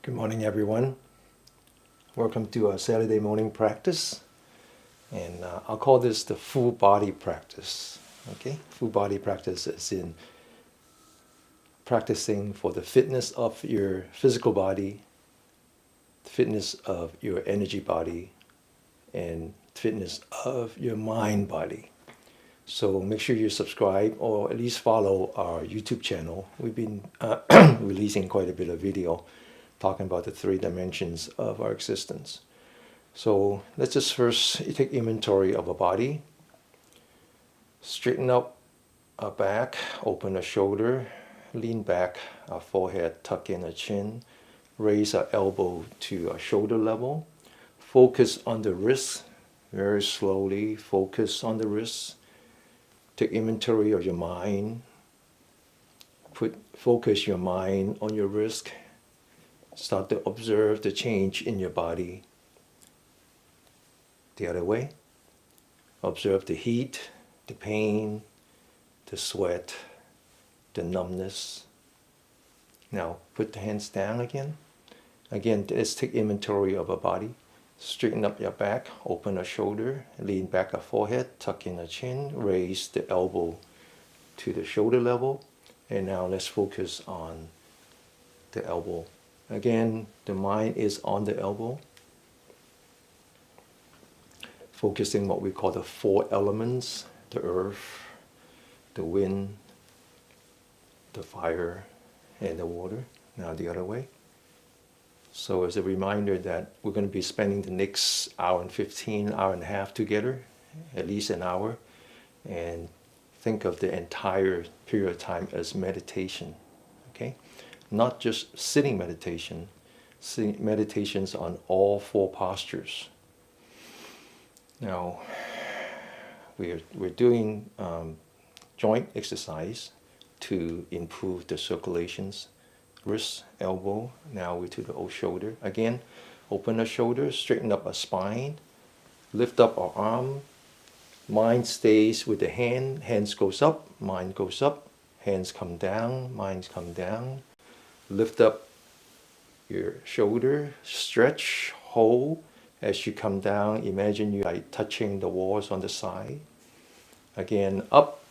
Good morning, everyone. Welcome to our Saturday morning practice. And I'll call this the full body practice. Okay? Full body practice is in practicing for the fitness of your physical body, the fitness of your energy body, and fitness of your mind body. So make sure you subscribe or at least follow our YouTube channel. We've been releasing quite a bit of video talking about the three dimensions of our existence. So let's just first take inventory of our body. Straighten up our back, open our shoulder, lean back our forehead, tuck in our chin, raise our elbow to our shoulder level. Focus on the wrist, very slowly focus on the wrist. Take inventory of your mind. Focus your mind on your wrist. Start to observe the change in your body. The other way. Observe the heat, the pain, the sweat, the numbness. Now put the hands down again. Again, let's take inventory of our body. Straighten up your back, open our shoulder, lean back our forehead, tuck in our chin, raise the elbow to the shoulder level. And now let's focus on the elbow. Again, the mind is on the elbow. Focusing what we call the four elements, the earth, the wind, the fire, and the water. Now the other way. So as a reminder that we're going to be spending the next hour and 15, hour and a half together, at least an hour, and think of the entire period of time as meditation, okay? Not just sitting meditation, meditations on all four postures. Now, we're doing joint exercise to improve the circulations. Wrist, elbow, now we're to the old shoulder. Again, open the shoulders, straighten up our spine, lift up our arm. Mind stays with the hand, hands goes up, mind goes up, hands come down, minds come down. Lift up your shoulder, stretch, hold. As you come down, imagine you are touching the walls on the side. Again, up,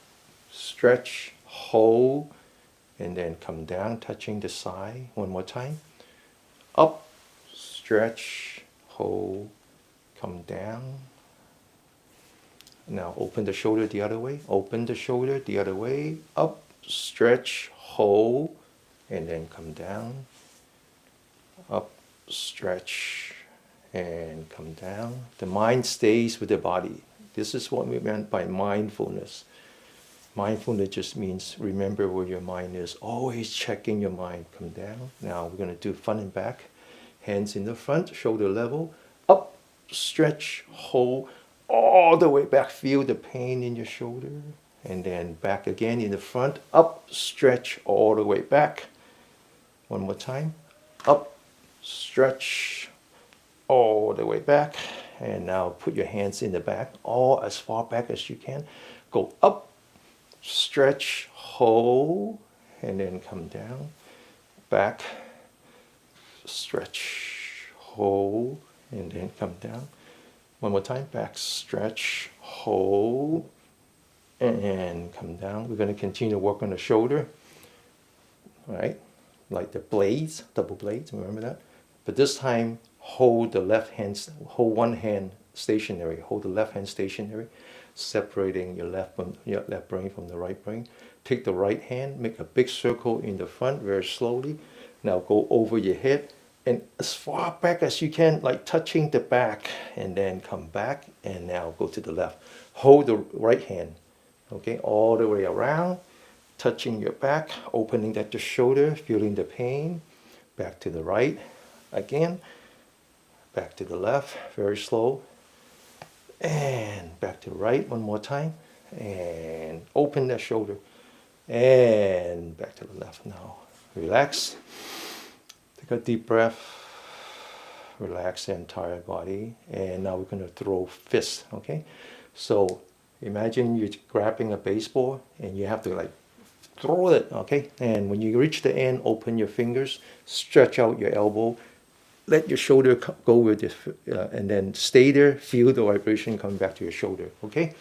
stretch, hold, and then come down, touching the side. One more time. Up, stretch, hold, come down. Now open the shoulder the other way. Open the shoulder the other way. Up, stretch, hold, and then come down. Up, stretch, and come down. The mind stays with the body. This is what we meant by mindfulness. Mindfulness just means remember where your mind is. Always checking your mind. Come down. Now we're going to do front and back. Hands in the front, shoulder level. Up, stretch, hold, all the way back. Feel the pain in your shoulder. And then back again in the front. Up, stretch, all the way back. One more time. Up, stretch, all the way back. And now put your hands in the back, all as far back as you can. Go up, stretch, hold, and then come down. Back, stretch, hold, and then come down. One more time. Back, stretch, hold, and come down. We're going to continue to work on the shoulder. All right. Like the blades, double blades, remember that? But this time, hold the left hand, hold one hand stationary, hold the left hand stationary, separating your left brain from the right brain. Take the right hand, make a big circle in the front very slowly. Now go over your head and as far back as you can, like touching the back, and then come back and now go to the left. Hold the right hand, okay, all the way around. Touching your back, opening at the shoulder, feeling the pain. Back to the right again. Back to the left, very slow. And back to the right one more time. And open that shoulder. And back to the left now. Relax. Take a deep breath. Relax the entire body. And now we're going to throw fists, okay? So imagine you're grabbing a baseball and you have to like throw it, okay? And when you reach the end, open your fingers, stretch out your elbow, let your shoulder go with it, and then stay there, feel the vibration coming back to your shoulder, okay?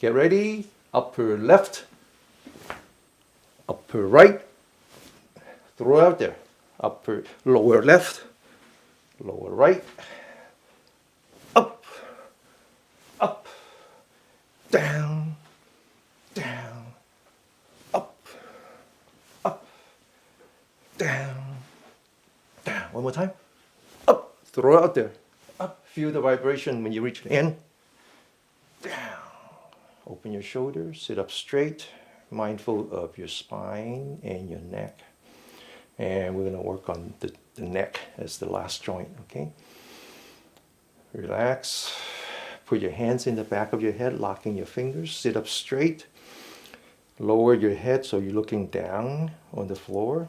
Get ready, upper left, upper right, throw out there, lower left, lower right, up, up, down, down, up, up, down, down. One more time. Up, throw out there. Up, feel the vibration when you reach the end. Down. Open your shoulders, sit up straight, mindful of your spine and your neck. And we're going to work on the neck as the last joint, okay? Relax. Put your hands in the back of your head, locking your fingers. Sit up straight. Lower your head so you're looking down on the floor.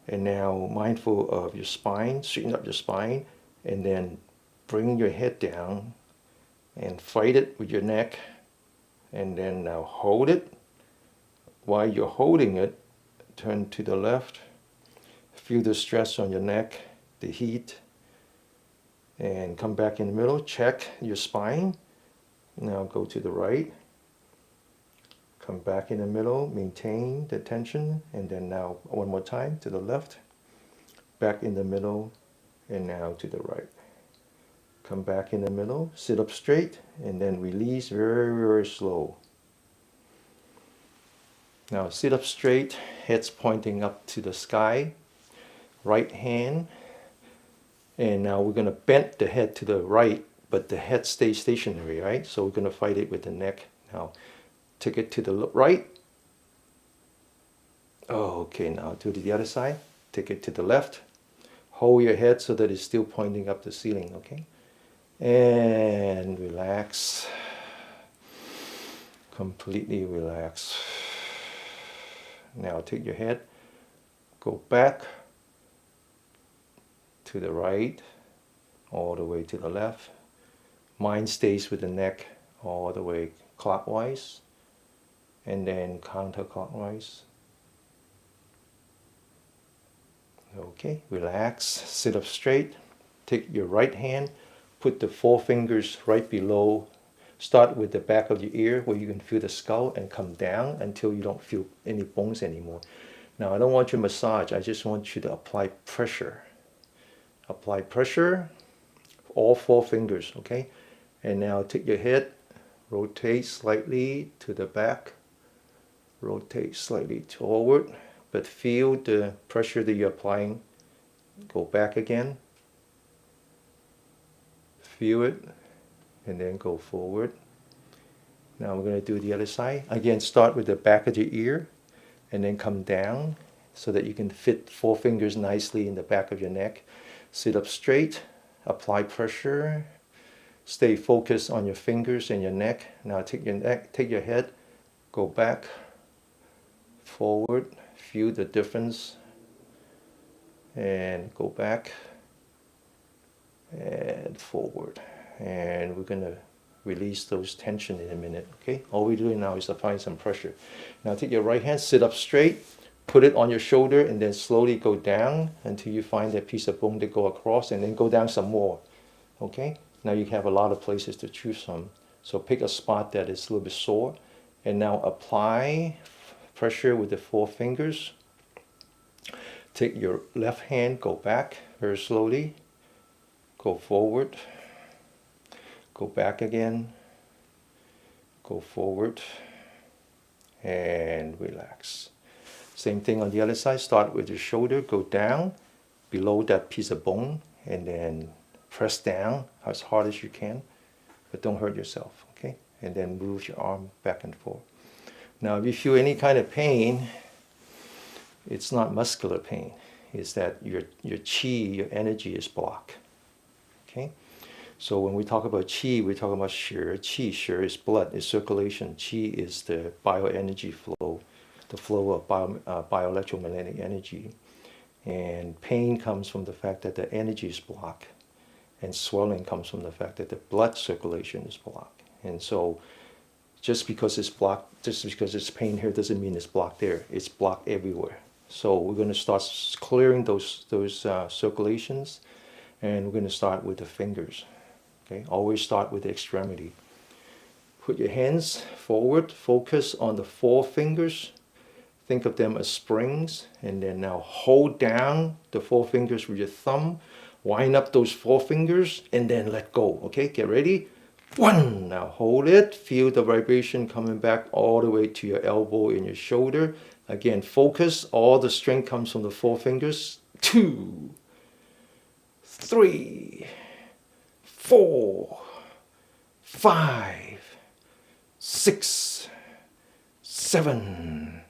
And now mindful of your spine, straighten up your spine, and then bring your head down and fight it with your neck. And then now hold it. While you're holding it, turn to the left. Feel the stress on your neck, the heat. And come back in the middle, check your spine. Now go to the right. Come back in the middle, maintain the tension, and then now one more time to the left. Back in the middle, and now to the right. Come back in the middle, sit up straight, and then release very, very slow. Now sit up straight, head's pointing up to the sky. Right hand. And now we're going to bend the head to the right, but the head stays stationary, right? So we're going to fight it with the neck. Now, take it to the right. Oh, okay, now do the other side. Take it to the left. Hold your head so that it's still pointing up the ceiling, okay? And relax. Completely relax. Now take your head, go back to the right, all the way to the left. Mind stays with the neck all the way clockwise, and then counterclockwise. Okay, relax, sit up straight. Take your right hand, put the four fingers right below. Start with the back of your ear where you can feel the skull and come down until you don't feel any bones anymore. Now, I don't want you to massage, I just want you to apply pressure. Apply pressure, all four fingers, okay? And now take your head, rotate slightly to the back, rotate slightly forward, but feel the pressure that you're applying. Go back again, feel it, and then go forward. Now we're going to do the other side. Again, start with the back of your ear, and then come down so that you can fit four fingers nicely in the back of your neck. Sit up straight, apply pressure, stay focused on your fingers and your neck. Now take your head, go back, forward, feel the difference, and go back, and forward. And we're going to release those tension in a minute, okay? All we're doing now is applying some pressure. Now take your right hand, sit up straight, put it on your shoulder, and then slowly go down until you find that piece of bone to go across, and then go down some more, okay? Now you have a lot of places to choose from. So pick a spot that is a little bit sore, and now apply pressure with the four fingers. Take your left hand, go back very slowly, go forward, go back again, go forward, and relax. Same thing on the other side. Start with your shoulder, go down below that piece of bone, and then press down as hard as you can, but don't hurt yourself, okay? And then move your arm back and forth. Now, if you feel any kind of pain, it's not muscular pain. It's that your chi, your energy is blocked, okay? So when we talk about chi, we're talking about shi. Chi, shi is blood, is circulation. Chi is the bioenergy flow, the flow of bioelectromagnetic energy. And pain comes from the fact that the energy is blocked. And swelling comes from the fact that the blood circulation is blocked. And so Just because it's blocked, just because it's pain here doesn't mean it's blocked there. It's blocked everywhere. So we're going to start clearing those circulations, and we're going to start with the fingers. Okay, always start with the extremity. Put your hands forward, focus on the four fingers. Think of them as springs, and then now hold down the four fingers with your thumb. Wind up those four fingers, and then let go. Okay, get ready. One. Now hold it. Feel the vibration coming back all the way to your elbow and your shoulder. Again, focus. All the strength comes from the four fingers. 2, 3, 4, 5, 6, 7,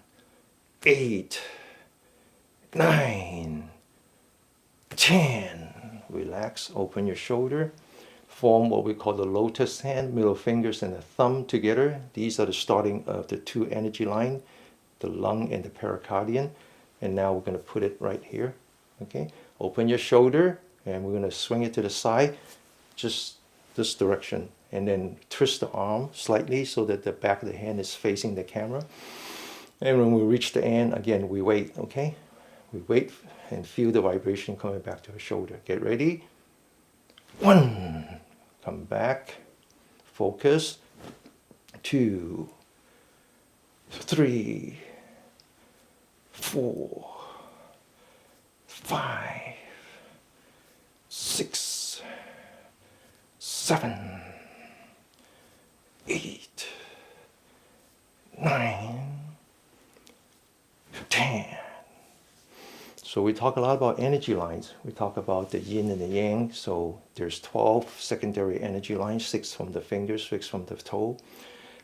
8, 9, 10. Relax. Open your shoulder. Form what we call the Lotus Hand, middle fingers and the thumb together. These are the starting of the two energy lines, the lung and the pericardium. And now we're going to put it right here. Okay, open your shoulder, and we're going to swing it to the side, just this direction. And then twist the arm slightly so that the back of the hand is facing the camera. And when we reach the end, again, we wait, okay? We wait and feel the vibration coming back to our shoulder. Get ready. 1. Come back, focus. 2, 3, 4, 5, 6, 7, 8, 9, 10. So we talk a lot about energy lines. We talk about the yin and the yang. So there's 12 secondary energy lines, 6 from the fingers, 6 from the toe.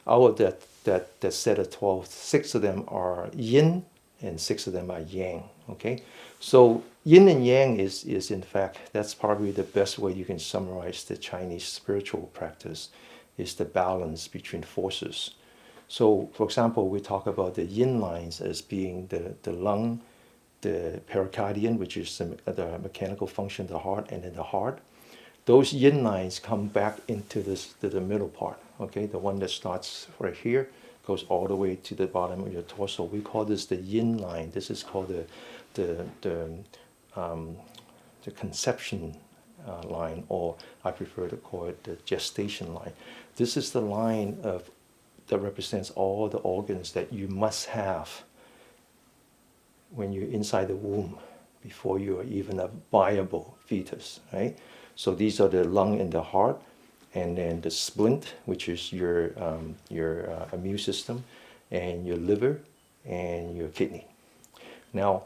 Out of that set of 12, 6 of them are yin and 6 of them are yang. Okay, so yin and yang is in fact, that's probably the best way you can summarize the Chinese spiritual practice, is the balance between forces. So for example, we talk about the yin lines as being the lung, the pericardium, which is the mechanical function of the heart, and then the heart. Those yin lines come back into the middle part, okay? The one that starts right here, goes all the way to the bottom of your torso. We call this the yin line. This is called the conception line, or I prefer to call it the gestation line. This is the line that represents all the organs that you must have when you're inside the womb, before you are even a viable fetus, right? So these are the lung and the heart, and then the splint, which is your immune system, and your liver, and your kidney. Now,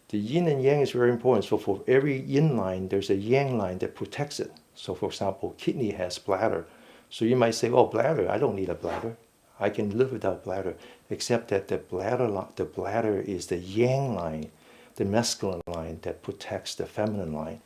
the yin and yang is very important. So for every yin line, there's a yang line that protects it. So for example, kidney has bladder. So you might say, oh, bladder, I don't need a bladder. I can live without bladder, except that the bladder is the yang line, the masculine line that protects the feminine line.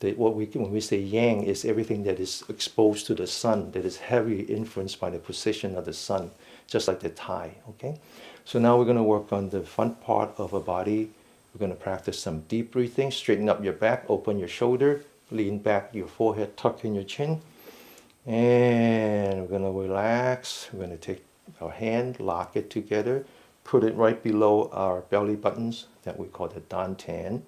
When we say yang, is everything that is exposed to the sun, that is heavily influenced by the position of the sun, just like the thigh, okay? So now we're going to work on the front part of our body. We're going to practice some deep breathing. Straighten up your back, open your shoulder, lean back your forehead, tuck in your chin. And we're going to relax. We're going to take our hand, lock it together, put it right below our belly buttons that we call the dantian.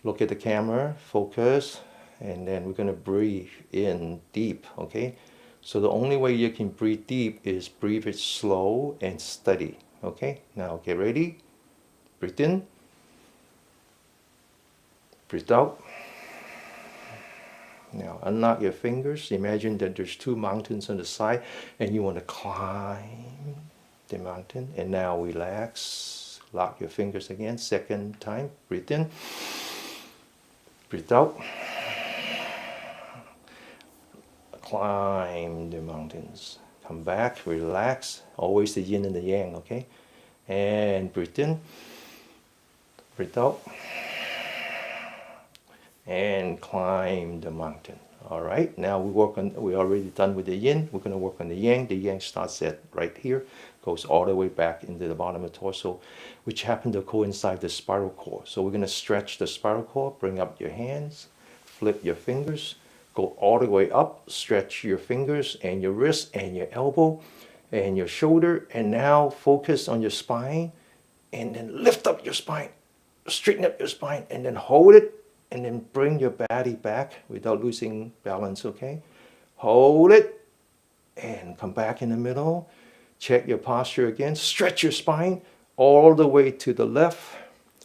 Look at the camera, focus, and then we're going to breathe in deep, okay? So the only way you can breathe deep is breathe it slow and steady, okay? Now get ready. Breathe in. Breathe out. Now unlock your fingers. Imagine that there's 2 mountains on the side and you want to climb the mountain. And now relax. Lock your fingers again. Second time. Breathe in. Breathe out. Climb the mountains. Come back. Relax. Always the yin and the yang, okay? And breathe in. Breathe out. And climb the mountain. All right, now we're already done with the yin. We're going to work on the yang. The yang starts at right here, goes all the way back into the bottom of the torso, which happen to coincide the spiral cord. So we're going to stretch the spiral cord, bring up your hands, flip your fingers, go all the way up, stretch your fingers and your wrist and your elbow, and your shoulder. And now focus on your spine, and then lift up your spine, straighten up your spine, and then hold it, and then bring your body back without losing balance, okay? Hold it, and come back in the middle. Check your posture again. Stretch your spine all the way to the left.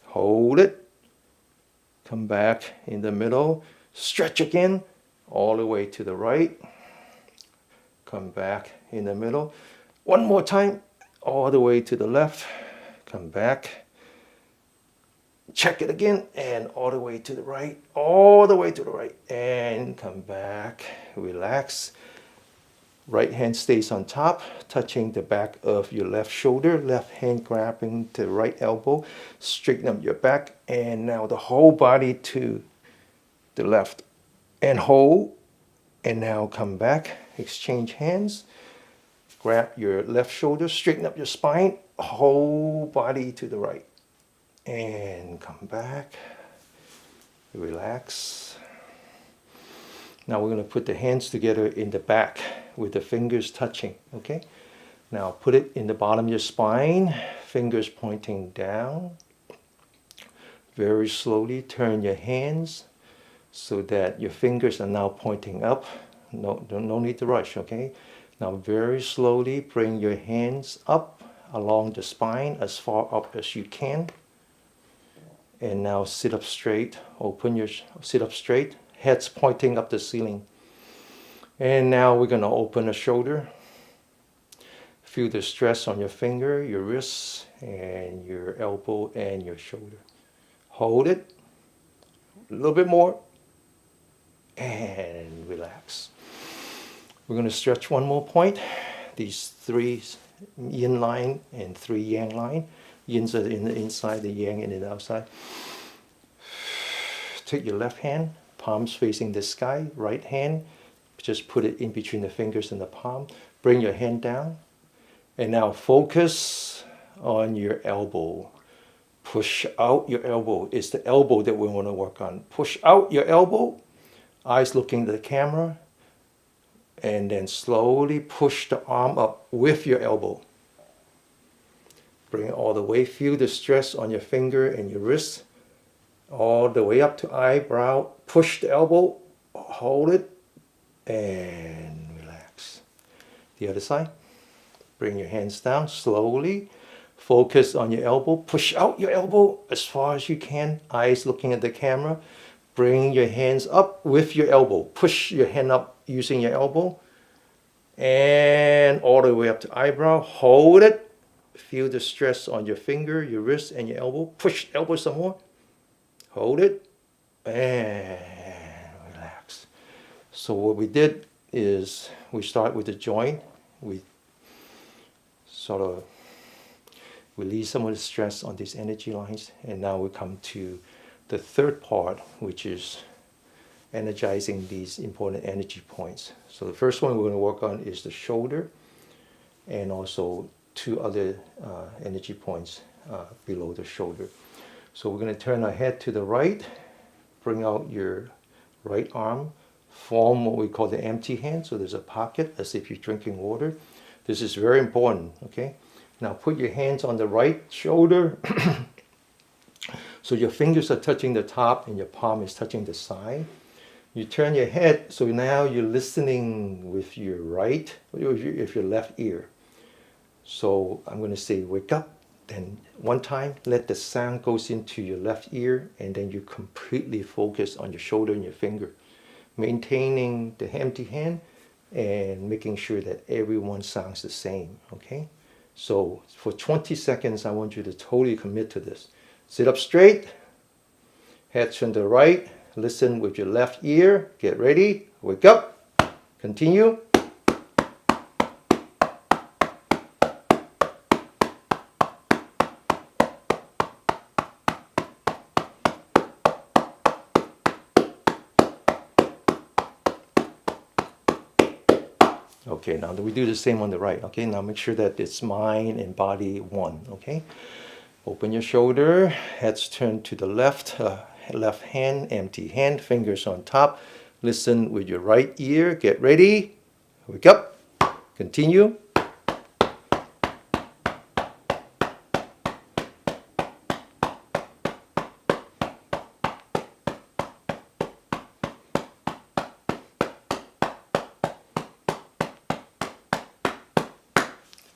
Hold it. Come back in the middle. Stretch again all the way to the right. Come back in the middle. One more time, all the way to the left. Come back. Check it again, and all the way to the right, all the way to the right, and come back. Relax. Right hand stays on top, touching the back of your left shoulder. Left hand grabbing the right elbow. Straighten up your back, and now the whole body to the left. And hold, and now come back. Exchange hands. Grab your left shoulder, straighten up your spine, whole body to the right. And come back. Relax. Now we're going to put the hands together in the back with the fingers touching, okay? Now put it in the bottom of your spine, fingers pointing down. Very slowly turn your hands so that your fingers are now pointing up. No need to rush, okay? Now very slowly bring your hands up along the spine as far up as you can. And now sit up straight. Sit up straight. Head's pointing up the ceiling. And now we're going to open the shoulder. Feel the stress on your finger, your wrists, and your elbow and your shoulder. Hold it. A little bit more. And relax. We're going to stretch one more point. These 3 yin line and 3 yang line. Yins are in the inside, the yang in the outside. Take your left hand, palms facing the sky. Right hand, just put it in between the fingers and the palm. Bring your hand down. And now focus on your elbow. Push out your elbow. It's the elbow that we want to work on. Push out your elbow. Eyes looking at the camera. And then slowly push the arm up with your elbow. Bring it all the way. Feel the stress on your finger and your wrist. All the way up to eyebrow. Push the elbow. Hold it. And relax. The other side. Bring your hands down slowly. Focus on your elbow. Push out your elbow as far as you can. Eyes looking at the camera. Bring your hands up with your elbow. Push your hand up using your elbow. And all the way up to eyebrow. Hold it. Feel the stress on your finger, your wrist, and your elbow. Push the elbow some more. Hold it. And relax. So what we did is we start with the joint. We sort of release some of the stress on these energy lines. And now we come to the third part, which is energizing these important energy points. So the first one we're going to work on is the shoulder, and also 2 other energy points below the shoulder. So we're going to turn our head to the right, bring out your right arm, form what we call the empty hand. So there's a pocket as if you're drinking water. This is very important, okay? Now put your hands on the right shoulder. So your fingers are touching the top and your palm is touching the side. You turn your head, so now you're listening with your right, with your left ear. So I'm going to say wake up, then one time let the sound goes into your left ear, and then you completely focus on your shoulder and your finger, maintaining the empty hand and making sure that everyone sounds the same, okay? So for 20 seconds, I want you to totally commit to this. Sit up straight, head to the right, listen with your left ear, get ready, wake up, continue. Okay, now we do the same on the right, okay? Now make sure that it's mind and body one, okay? Open your shoulder, heads turned to the left, left hand, empty hand, fingers on top. Listen with your right ear, get ready, wake up, continue.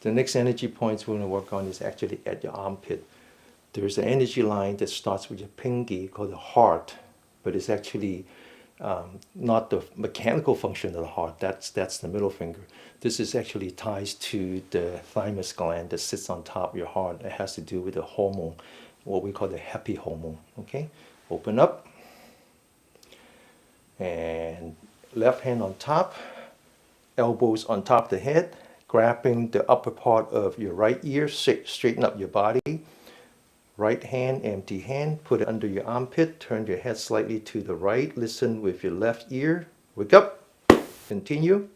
The next energy points we're going to work on is actually at your armpit. There's an energy line that starts with your pinky called the heart, but it's actually not the mechanical function of the heart. That's the middle finger. This is actually ties to the thymus gland that sits on top of your heart. It has to do with the hormone, what we call the happy hormone. Okay, open up, and left hand on top, elbows on top of the head, grabbing the upper part of your right ear, straighten up your body. Right hand, empty hand, put it under your armpit, turn your head slightly to the right, listen with your left ear, wake up, continue.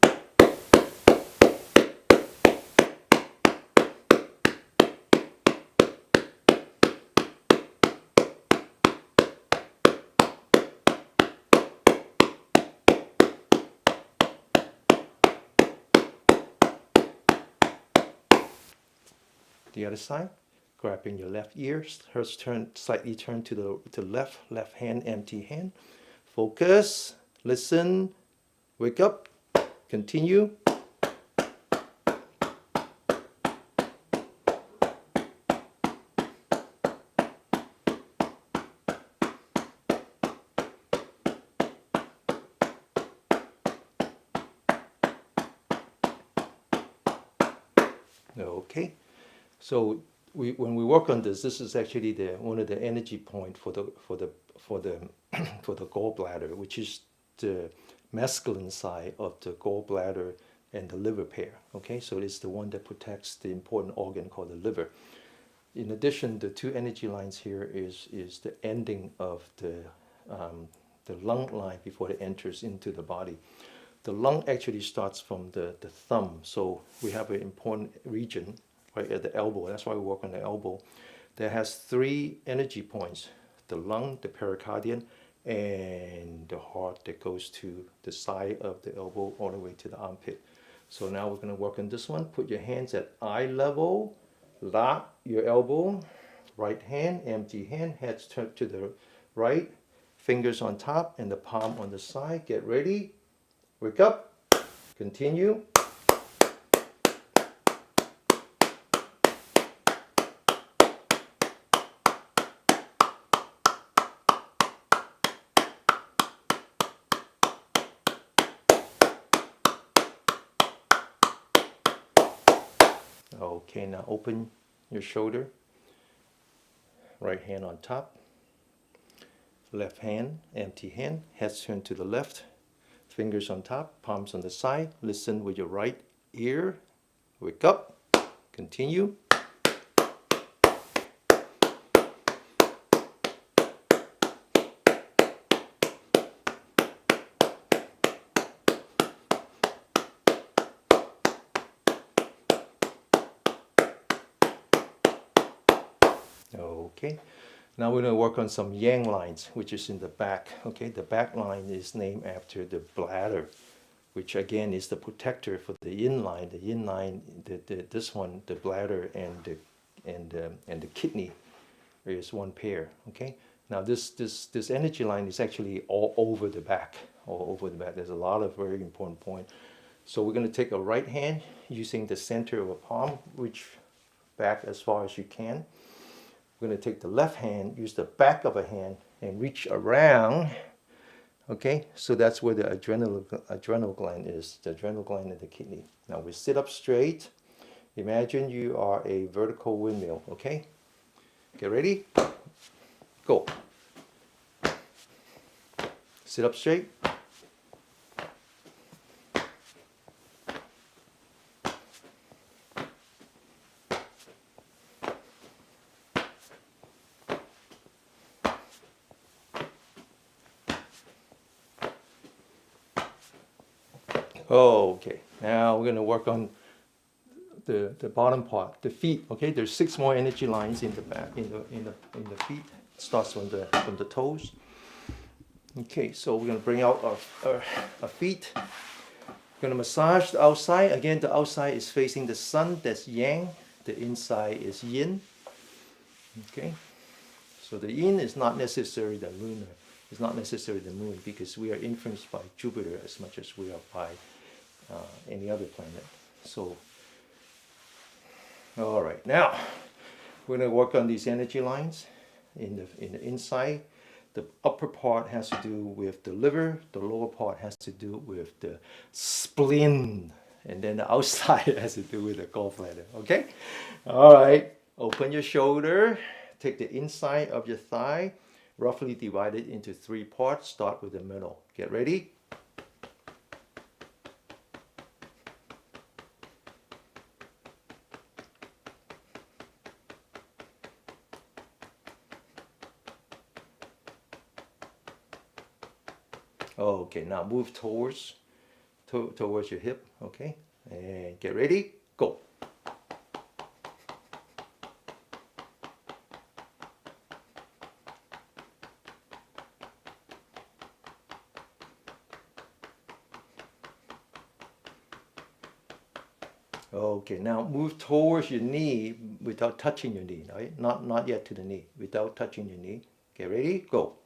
The other side. Grabbing your left ear, first slightly turn to the left hand, empty hand. Focus, listen, wake up, continue. Okay, so when we work on this, this is actually one of the energy point for the gallbladder, which is the masculine side of the gallbladder and the liver pair. Okay, so it's the one that protects the important organ called the liver. In addition, the two energy lines here is the ending of the lung line before it enters into the body. The lung actually starts from the thumb, so we have an important region right at the elbow. That's why we work on the elbow. That has three energy points: the lung, the pericardium, and the heart that goes to the side of the elbow all the way to the armpit. So now we're going to work on this one. Put your hands at eye level, lock your elbow, right hand, empty hand, heads turned to the right, fingers on top and the palm on the side. Get ready. Wake up, continue. Okay, now open your shoulder. Right hand on top. Left hand, empty hand, heads turned to the left. Fingers on top, palms on the side. Listen with your right ear. Wake up. Continue. Okay. Now we're going to work on some yang lines, which is in the back. Okay, the back line is named after the bladder, which again is the protector for the yin line. The yin line, this one, the bladder and the kidney is one pair. Okay. Now this energy line is actually all over the back. All over the back. There's a lot of very important points. So we're going to take a right hand using the center of a palm, reach back as far as you can. We're going to take the left hand, use the back of a hand, and reach around. Okay, so that's where the adrenal gland is, the adrenal gland and the kidney. Now we sit up straight. Imagine you are a vertical windmill. Okay, get ready, go. Sit up straight. Okay, now we're going to work on the bottom part, the feet. Okay, there's 6 more energy lines in the back, in the feet. It starts from the toes. Okay, so we're going to bring out our feet. We're going to massage the outside. Again, the outside is facing the sun. That's yang. The inside is yin. Okay, so the yin is not necessarily the lunar. It's not necessarily the moon, because we are influenced by Jupiter as much as we are by any other planet. So All right, now we're going to work on these energy lines in the inside. The upper part has to do with the liver, the lower part has to do with the spleen, and then the outside has to do with the gallbladder, okay? All right, open your shoulder, take the inside of your thigh, roughly divide it into 3 parts, start with the middle. Get ready? Okay, now move towards your hip, okay? And get ready, go. Okay, now move towards your knee without touching your knee, right? Not yet to the knee, without touching your knee. Get ready, go.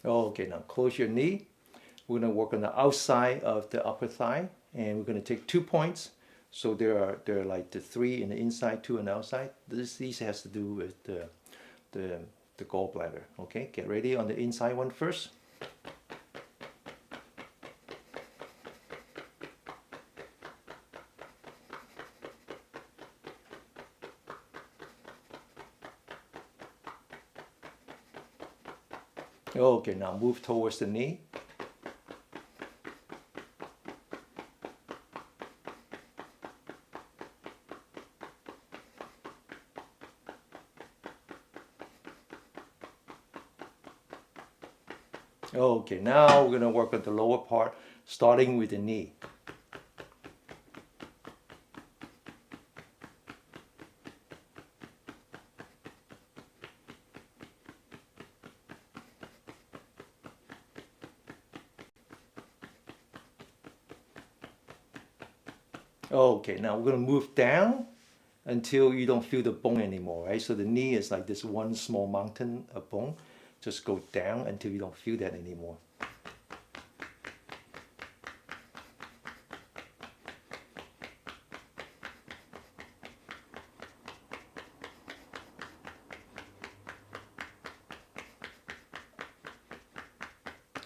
Okay, now close your knee. We're going to work on the outside of the upper thigh, and we're going to take 2 points. So there are like the 3 in the inside, 2 on the outside. These has to do with the gallbladder. Okay, get ready on the inside one first. Okay, now move towards the knee. Okay, now we're going to work on the lower part, starting with the knee. Okay, now we're going to move down until you don't feel the bone anymore, right? So the knee is like this one small mountain of bone. Just go down until you don't feel that anymore.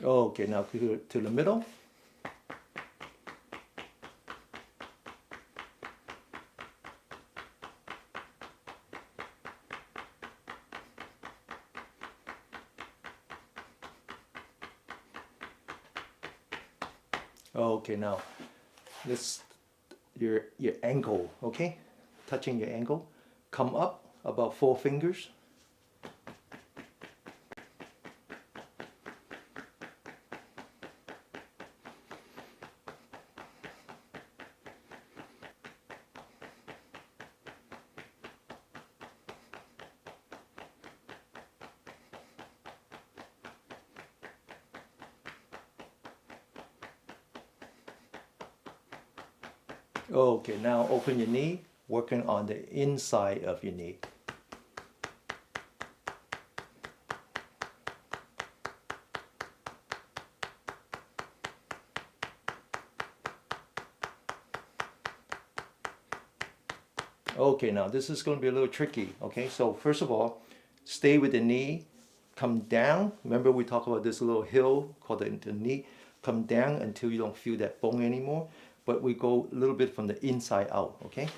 Okay, now to the middle. Okay, now let's your ankle, okay? Touching your ankle. Come up about 4 fingers. Okay, now open your knee, working on the inside of your knee. Okay, now this is going to be a little tricky, okay? So first of all, stay with the knee, come down. Remember we talked about this little hill called the knee. Come down until you don't feel that bone anymore. But we go a little bit from the inside out, okay?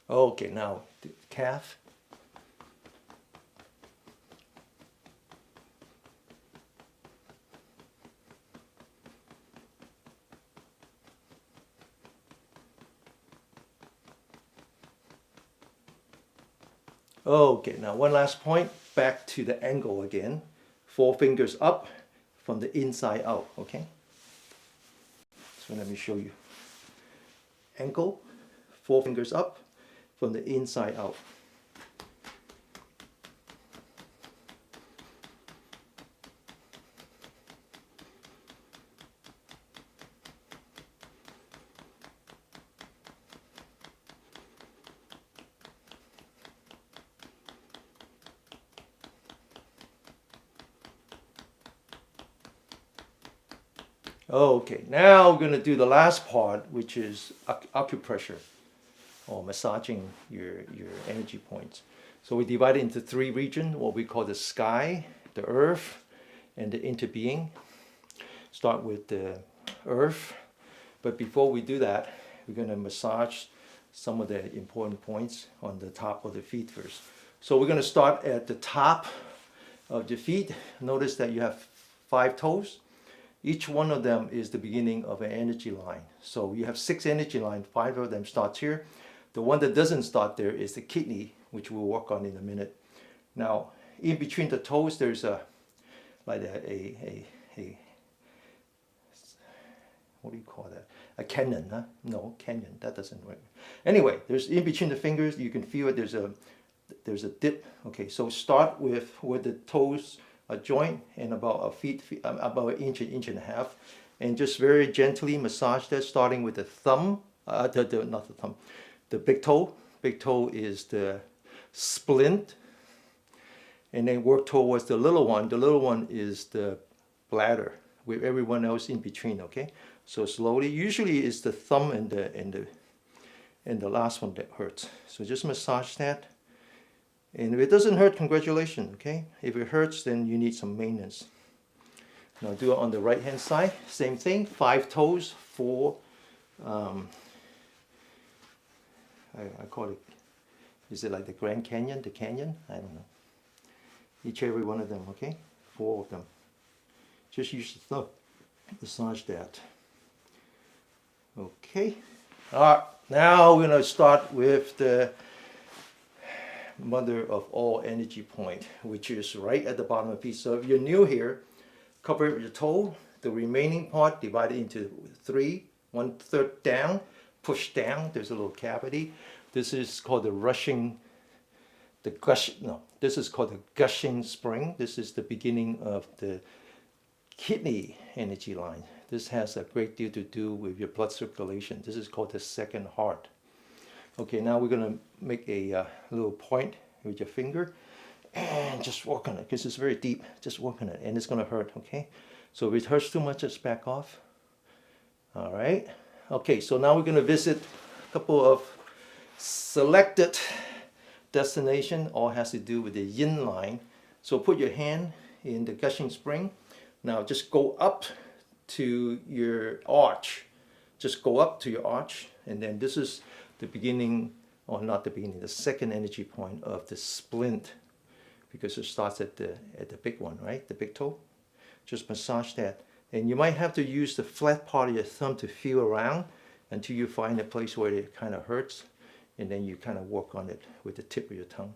Okay, now the calf. Okay, now one last point, back to the angle again. 4 fingers up from the inside out, okay? So let me show you. Ankle, 4 fingers up from the inside out. Okay, now we're going to do the last part, which is acupressure, or massaging your energy points. So we divide it into 3 regions, what we call the sky, the earth, and the interbeing. Start with the earth, but before we do that, we're going to massage some of the important points on the top of the feet first. So we're going to start at the top of the feet. Notice that you have 5 toes. Each one of them is the beginning of an energy line. So you have 6 energy lines, 5 of them starts here. The one that doesn't start there is the kidney, which we'll work on in a minute. Now, in between the toes, there's a what do you call that? A canyon, huh? No, canyon, that doesn't work. Anyway, there's in between the fingers, you can feel it, there's a dip. Okay, so start with where the toes a joint and about about an inch and a half, and just very gently massage that, starting with the thumb, not the thumb, the big toe. Big toe is the splint, and then work towards the little one. The little one is the bladder, with everyone else in between. Okay, so slowly. Usually it's the thumb and the last one that hurts. So just massage that. And if it doesn't hurt, congratulations, okay? If it hurts, then you need some maintenance. Now do it on the right hand side, same thing, 5 toes, 4, I call it, is it like the Grand Canyon, the canyon? I don't know. Every one of them, okay? 4 of them. Just use the thumb, massage that. Okay, all right, now we're gonna start with the mother of all energy point, which is right at the bottom of the feet. So if you're new here, cover it with your toe. The remaining part divided into 3, 1/3 down, push down. There's a little cavity. This is called this is called the gushing spring. This is the beginning of the kidney energy line. This has a great deal to do with your blood circulation. This is called the second heart. Okay, now we're going to make a little point with your finger and just work on it because it's very deep. Just work on it and it's going to hurt, okay? So if it hurts too much, just back off. All right. Okay, so now we're going to visit a couple of selected destination. All has to do with the yin line. So put your hand in the gushing spring. Now just go up to your arch. Just go up to your arch, and then this is the beginning, or not the beginning, the second energy point of the splint, because it starts at the big one, right? The big toe. Just massage that. And you might have to use the flat part of your thumb to feel around until you find a place where it kind of hurts, and then you kind of work on it with the tip of your tongue.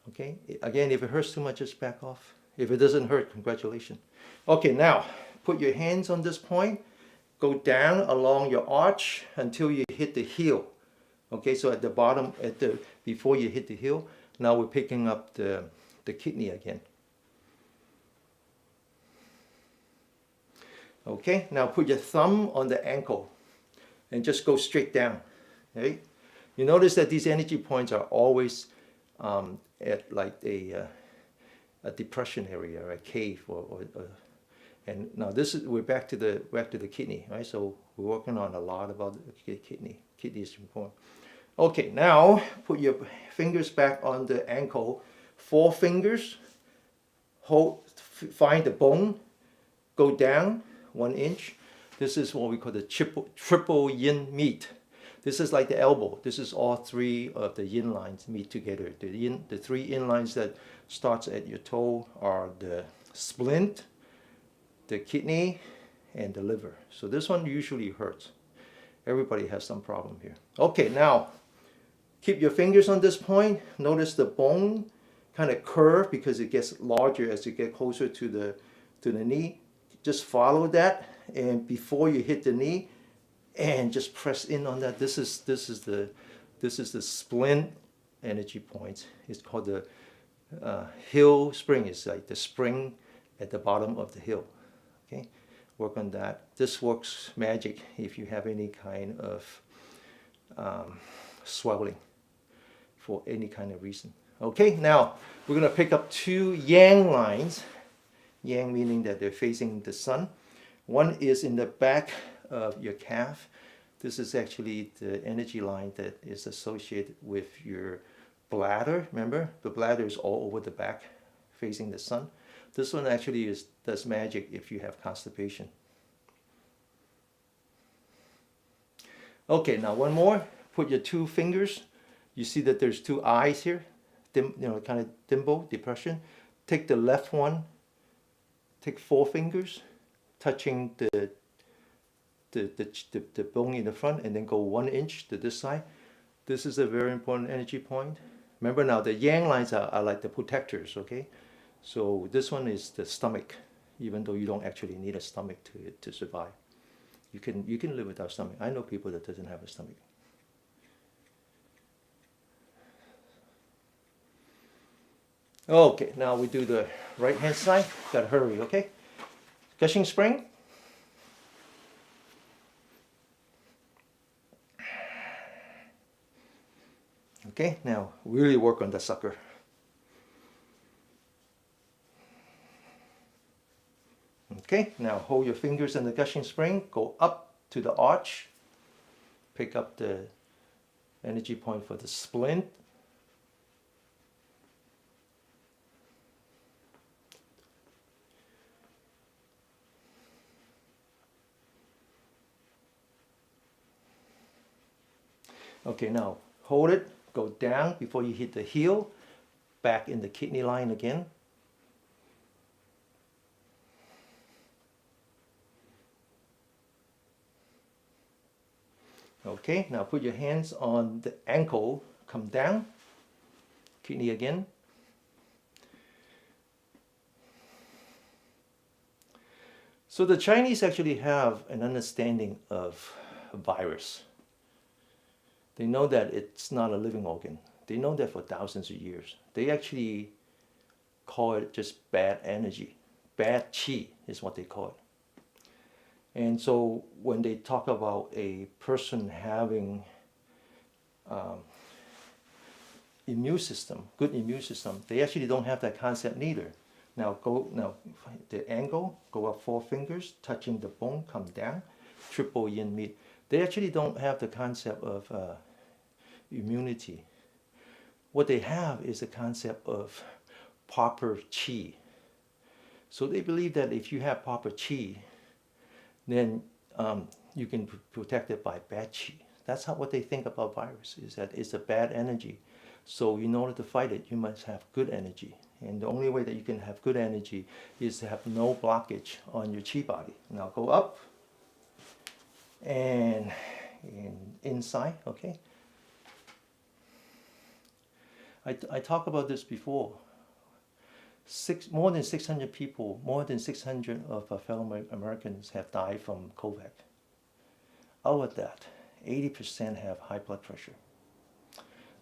Okay, again, if it hurts too much, just back off. If it doesn't hurt, congratulations. Okay, now put your hands on this point, go down along your arch until you hit the heel. Okay, so at the bottom, before you hit the heel, now we're picking up the kidney again. Okay, now put your thumb on the ankle and just go straight down. Okay, you notice that these energy points are always at like a depression area, or a cave, and now we're back to the kidney, right? So we're working on a lot about the kidney. Kidney is important. Okay, now put your fingers back on the ankle. 4 fingers. Find the bone. Go down 1 inch. This is what we call the triple yin meet. This is like the elbow. This is all 3 of the yin lines meet together. The 3 yin lines that starts at your toe are the splint, the kidney, and the liver. So this one usually hurts. Everybody has some problem here. Okay, now keep your fingers on this point. Notice the bone kind of curve because it gets larger as you get closer to the knee. Just follow that, and before you hit the knee, and just press in on that. This is the splint energy point. It's called the hill spring. It's like the spring at the bottom of the hill. Okay, work on that. This works magic if you have any kind of swelling for any kind of reason. Okay, now we're going to pick up 2 yang lines. Yang meaning that they're facing the sun. One is in the back of your calf. This is actually the energy line that is associated with your bladder. Remember, the bladder is all over the back facing the sun. This one actually does magic if you have constipation. Okay, now one more. Put your 2 fingers. You see that there's 2 eyes here, kind of dimple, depression. Take the left one. Take 4 fingers, touching the bone in the front, and then go 1 inch to this side. This is a very important energy point. Remember now, the yang lines are like the protectors, okay? So this one is the stomach, even though you don't actually need a stomach to survive. You can live without stomach. I know people that doesn't have a stomach. Okay, now we do the right hand side. Gotta hurry, okay? Gushing spring. Okay, now really work on the sucker. Okay, now hold your fingers in the gushing spring, go up to the arch, pick up the energy point for the splint. Okay, now hold it, go down before you hit the heel, back in the kidney line again. Okay, now put your hands on the ankle, come down, kidney again. So the Chinese actually have an understanding of a virus. They know that it's not a living organ. They know that for thousands of years. They actually call it just bad energy. Bad qi is what they call it. And so when they talk about a person having immune system, good immune system, they actually don't have that concept neither. Now the angle, go up 4 fingers, touching the bone, come down, triple yin mid. They actually don't have the concept of immunity. What they have is the concept of proper qi. So they believe that if you have proper qi, then you can protect it by bad qi. That's what they think about virus, is that it's a bad energy. So in order to fight it, you must have good energy. And the only way that you can have good energy is to have no blockage on your qi body. Now go up and inside, okay? I talked about this before. More than 600 people, more than 600 of our fellow Americans have died from COVID. Out of that, 80% have high blood pressure.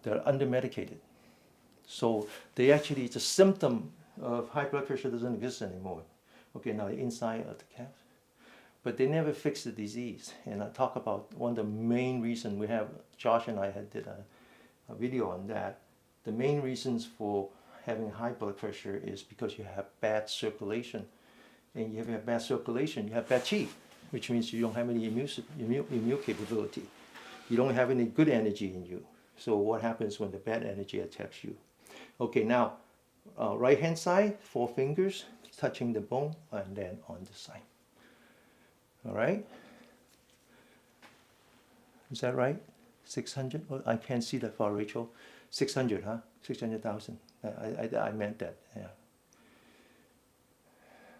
They're under-medicated. So they actually, the symptom of high blood pressure doesn't exist anymore. Okay, now the inside of the calf. But they never fix the disease. And I talk about one of the main reasons we have, Josh and I did a video on that. The main reasons for having high blood pressure is because you have bad circulation. And if you have bad circulation, you have bad qi, which means you don't have any immune capability. You don't have any good energy in you. So what happens when the bad energy attacks you? Okay, now right hand side, 4 fingers touching the bone, and then on the side. All right? Is that right? 600? Oh, I can't see that far, Rachel. 600, huh? 600,000. I meant that, yeah.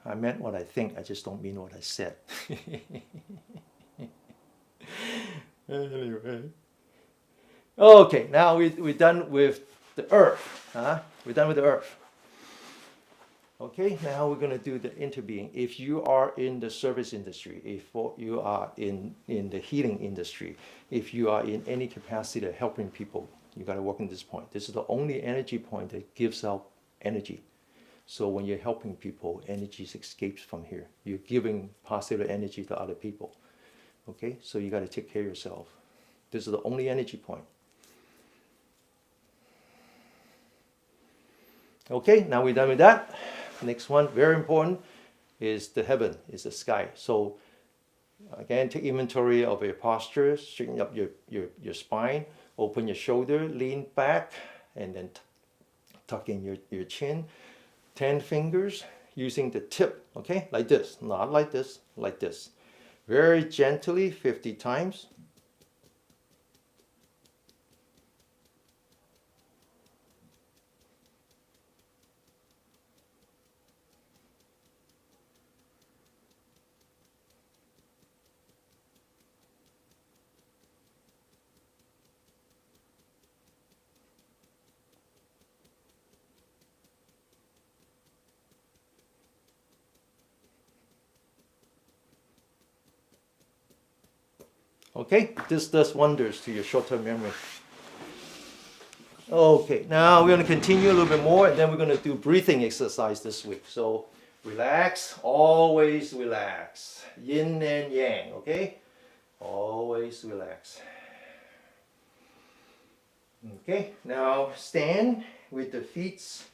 I meant what I think, I just don't mean what I said. Anyway. Okay, now we're done with the earth. Huh? We're done with the earth. Okay, now we're going to do the interbeing. If you are in the service industry, if you are in the healing industry, if you are in any capacity of helping people, you got to work on this point. This is the only energy point that gives out energy. So when you're helping people, energy escapes from here. You're giving positive energy to other people. Okay, so you got to take care of yourself. This is the only energy point. Okay, now we're done with that. Next one, very important, is the heaven, is the sky. So again, take inventory of your posture, straighten up your spine, open your shoulder, lean back, and then tuck in your chin. 10 fingers using the tip, okay, like this, not like this, like this. Very gently, 50 times. Okay, this does wonders to your short-term memory. Okay, now we're going to continue a little bit more, and then we're going to do breathing exercise this week. So relax, always relax. Yin and yang, okay? Always relax. Okay, now stand with the feet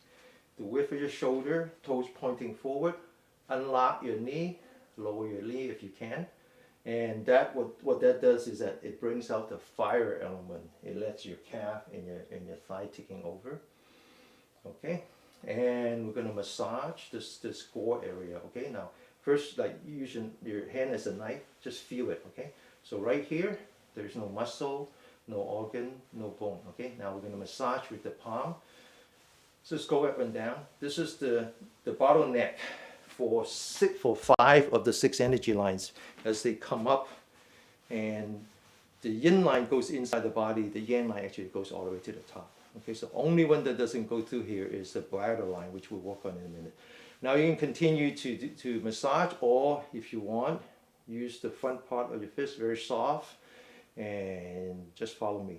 the width of your shoulder, toes pointing forward. Unlock your knee, lower your knee if you can. And that what that does is that it brings out the fire element. It lets your calf and your thigh taking over. Okay, and we're gonna massage this core area. Okay, now first, like using your hand as a knife, just feel it. Okay, so right here, there's no muscle, no organ, no bone. Okay, now we're gonna massage with the palm. Just go up and down. This is the bottleneck for 5 of the 6 energy lines as they come up, and the yin line goes inside the body, the yang line actually goes all the way to the top. Okay, so only one that doesn't go through here is the bladder line, which we'll work on in a minute. Now you can continue to massage, or if you want, use the front part of your fist, very soft, and just follow me.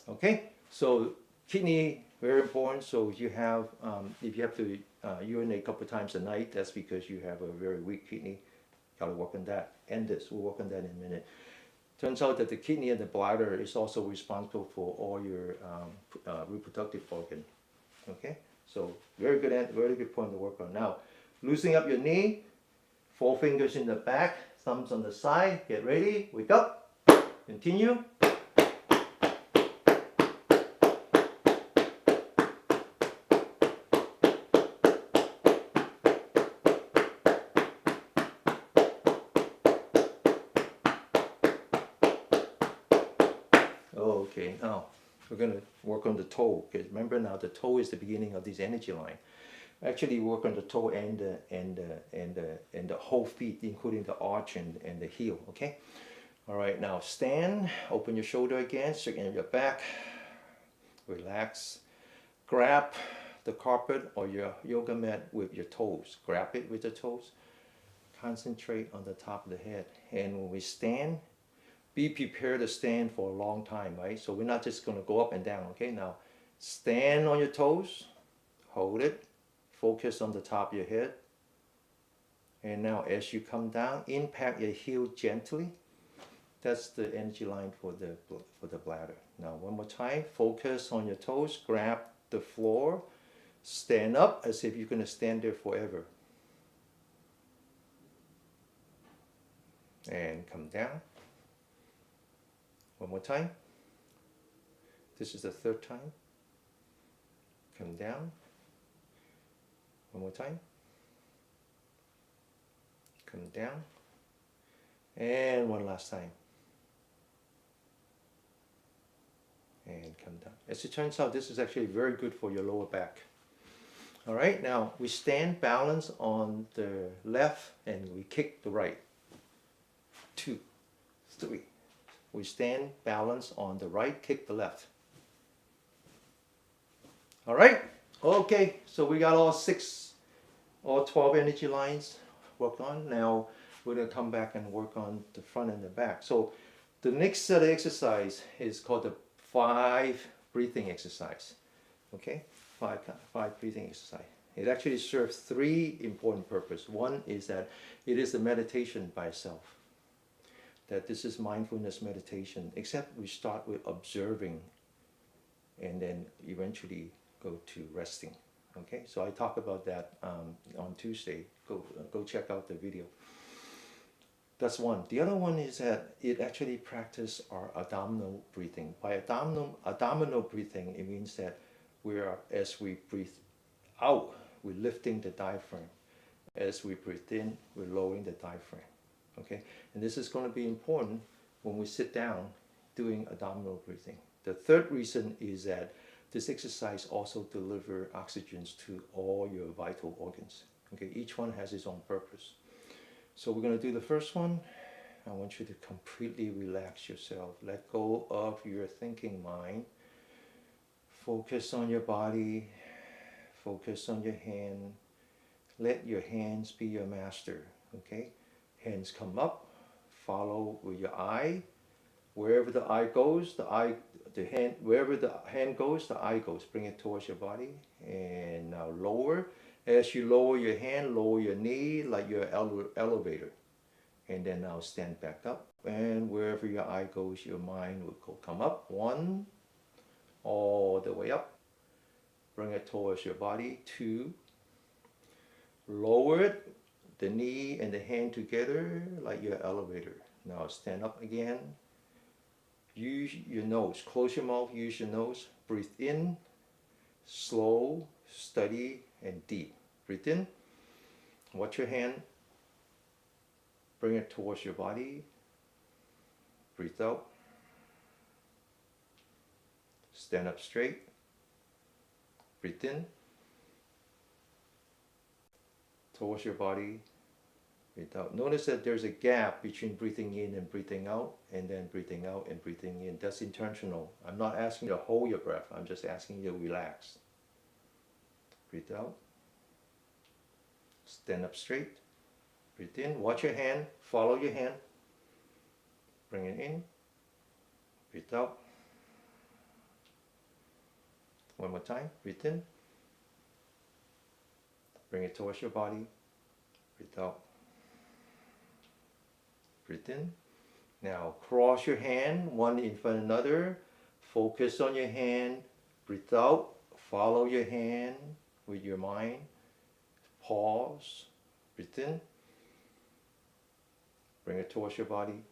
Okay, so kidney, very important. So you have, if you have to urinate a couple of times a night, that's because you have a very weak kidney. Got to work on that. And this, we'll work on that in a minute. Turns out that the kidney and the bladder is also responsible for all your reproductive organ. Okay, so very good point to work on. Now, loosening up your knee, 4 fingers in the back, thumbs on the side. Get ready. Wake up. Continue. Okay, now we're going to work on the toe. Because remember now, the toe is the beginning of this energy line. Actually, work on the toe and the whole feet, including the arch and the heel. Okay. All right. Now stand. Open your shoulder again. Straighten your back. Relax. Grab the carpet or your yoga mat with your toes. Grab it with the toes. Concentrate on the top of the head. And when we stand, be prepared to stand for a long time, right? So we're not just going to go up and down, okay? Now, stand on your toes, hold it, focus on the top of your head. And now as you come down, impact your heel gently. That's the energy line for the bladder. Now, one more time, focus on your toes, grab the floor, stand up as if you're going to stand there forever. And come down. One more time. This is the 3rd time. Come down. One more time. Come down. And one last time. And come down. As it turns out, this is actually very good for your lower back. All right, now we stand balance on the left and we kick the right. 2, 3. We stand balance on the right, kick the left. All right, okay, so we got all 12 energy lines worked on. Now we're gonna come back and work on the front and the back. So the next set of exercise is called the 5 breathing exercise. Okay, five breathing exercise. It actually serves 3 important purposes. One is that it is a meditation by itself. That this is mindfulness meditation, except we start with observing and then eventually go to resting. Okay, so I talk about that on Tuesday. Go check out the video. That's one. The other one is that it actually practices our abdominal breathing. By abdominal breathing, it means that as we breathe out, we're lifting the diaphragm. As we breathe in, we're lowering the diaphragm. Okay, and this is going to be important when we sit down doing abdominal breathing. The third reason is that this exercise also delivers oxygen to all your vital organs. Okay, each one has its own purpose. So we're going to do the first one. I want you to completely relax yourself. Let go of your thinking mind. Focus on your body. Focus on your hand. Let your hands be your master. Okay? Hands come up. Follow with your eye. Wherever the eye goes, wherever the hand goes, the eye goes. Bring it towards your body. And now lower. As you lower your hand, lower your knee like you're an elevator. And then now stand back up. And wherever your eye goes, your mind will come up. 1, all the way up. Bring it towards your body. 2, lower it, the knee and the hand together like you're an elevator. Now stand up again. Use your nose. Close your mouth, use your nose. Breathe in, slow, steady, and deep. Breathe in. Watch your hand. Bring it towards your body. Breathe out. Stand up straight. Breathe in. Towards your body. Breathe out. Notice that there's a gap between breathing in and breathing out, and then breathing out and breathing in. That's intentional. I'm not asking you to hold your breath. I'm just asking you to relax. Breathe out. Stand up straight. Breathe in. Watch your hand. Follow your hand. Bring it in. Breathe out. One more time. Breathe in. Bring it towards your body. Breathe out. Breathe in. Now cross your hand one in front of another. Focus on your hand. Breathe out. Follow your hand with your mind. Pause. Breathe in. Bring it towards your body.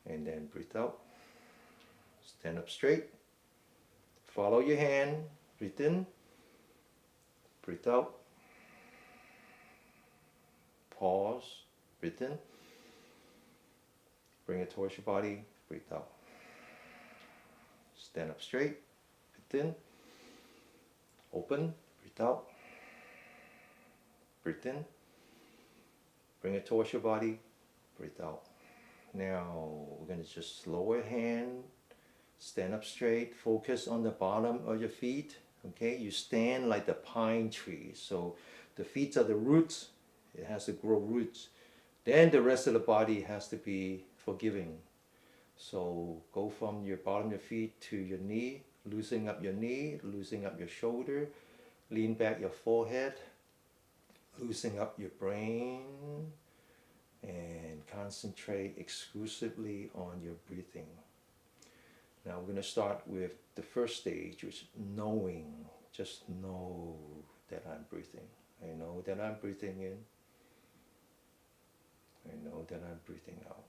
And then breathe out. Stand up straight. Follow your hand. Breathe in. Breathe out. Pause. Breathe in. Bring it towards your body. Breathe out. Stand up straight. Breathe in. Open. Breathe out. Breathe in. Bring it towards your body. Breathe out. Now we're going to just lower your hand. Stand up straight. Focus on the bottom of your feet. Okay, you stand like the pine tree. So the feet are the roots. It has to grow roots. Then the rest of the body has to be forgiving. So go from your bottom of your feet to your knee, loosening up your knee, loosening up your shoulder, lean back your forehead, loosening up your brain, and concentrate exclusively on your breathing. Now we're going to start with the first stage, which is knowing. Just know that I'm breathing. I know that I'm breathing in. I know that I'm breathing out.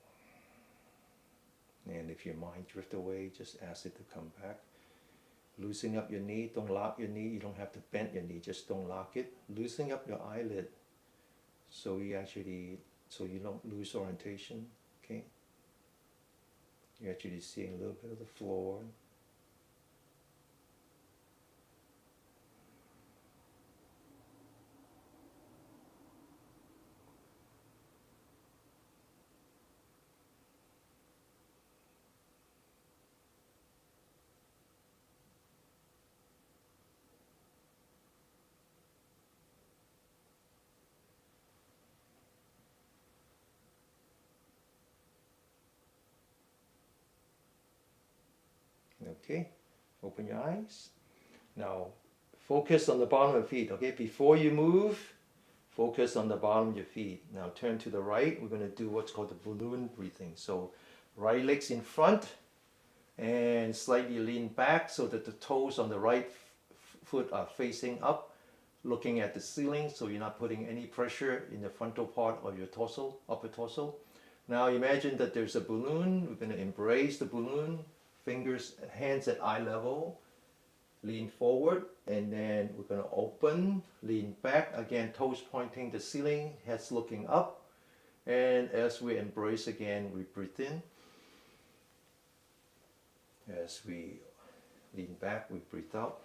And if your mind drifts away, just ask it to come back. Loosening up your knee. Don't lock your knee. You don't have to bend your knee. Just don't lock it. Loosening up your eyelid so you don't lose orientation. Okay? You're actually seeing a little bit of the floor. Okay, open your eyes. Now, focus on the bottom of the feet. Okay, before you move, focus on the bottom of your feet. Now turn to the right. We're going to do what's called the balloon breathing. So right leg's in front and slightly lean back so that the toes on the right foot are facing up, looking at the ceiling, so you're not putting any pressure in the frontal part of your torso, upper torso. Now imagine that there's a balloon. We're going to embrace the balloon, fingers, hands at eye level. Lean forward, and then we're going to open, lean back, again toes pointing the ceiling, heads looking up, and as we embrace again, we breathe in. As we lean back, we breathe out.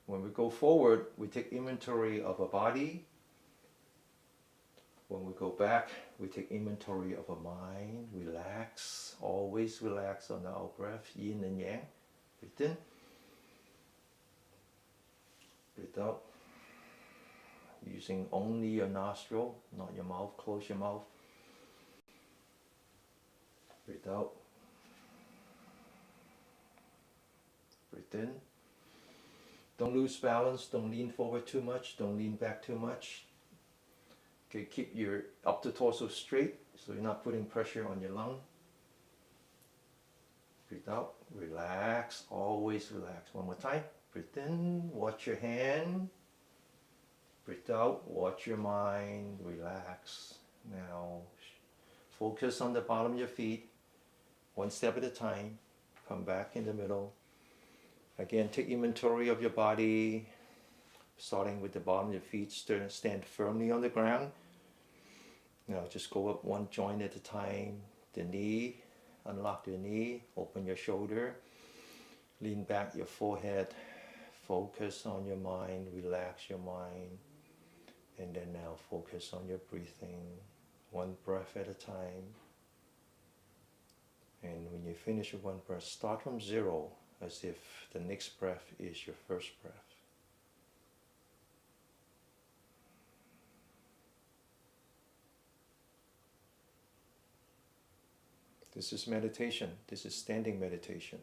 When we go forward, we take inventory of our body. When we go back, we take inventory of our mind, relax, always relax on the out breath, yin and yang. Breathe in, breathe out. Using only your nostril, not your mouth. Close your mouth. Breathe out. Breathe in. Don't lose balance, don't lean forward too much, don't lean back too much. Okay, keep your up the torso straight so you're not putting pressure on your lung. Breathe out, relax, always relax. One more time. Breathe in, watch your hand. Breathe out, watch your mind, relax. Now, focus on the bottom of your feet, one step at a time. Come back in the middle. Again, take inventory of your body, starting with the bottom of your feet. Stand firmly on the ground. Now just go up one joint at a time. The knee, unlock the knee, open your shoulder, lean back your forehead, focus on your mind, relax your mind, and then now focus on your breathing, one breath at a time. And when you finish with one breath, start from zero, as if the next breath is your first breath. This is meditation. This is standing meditation.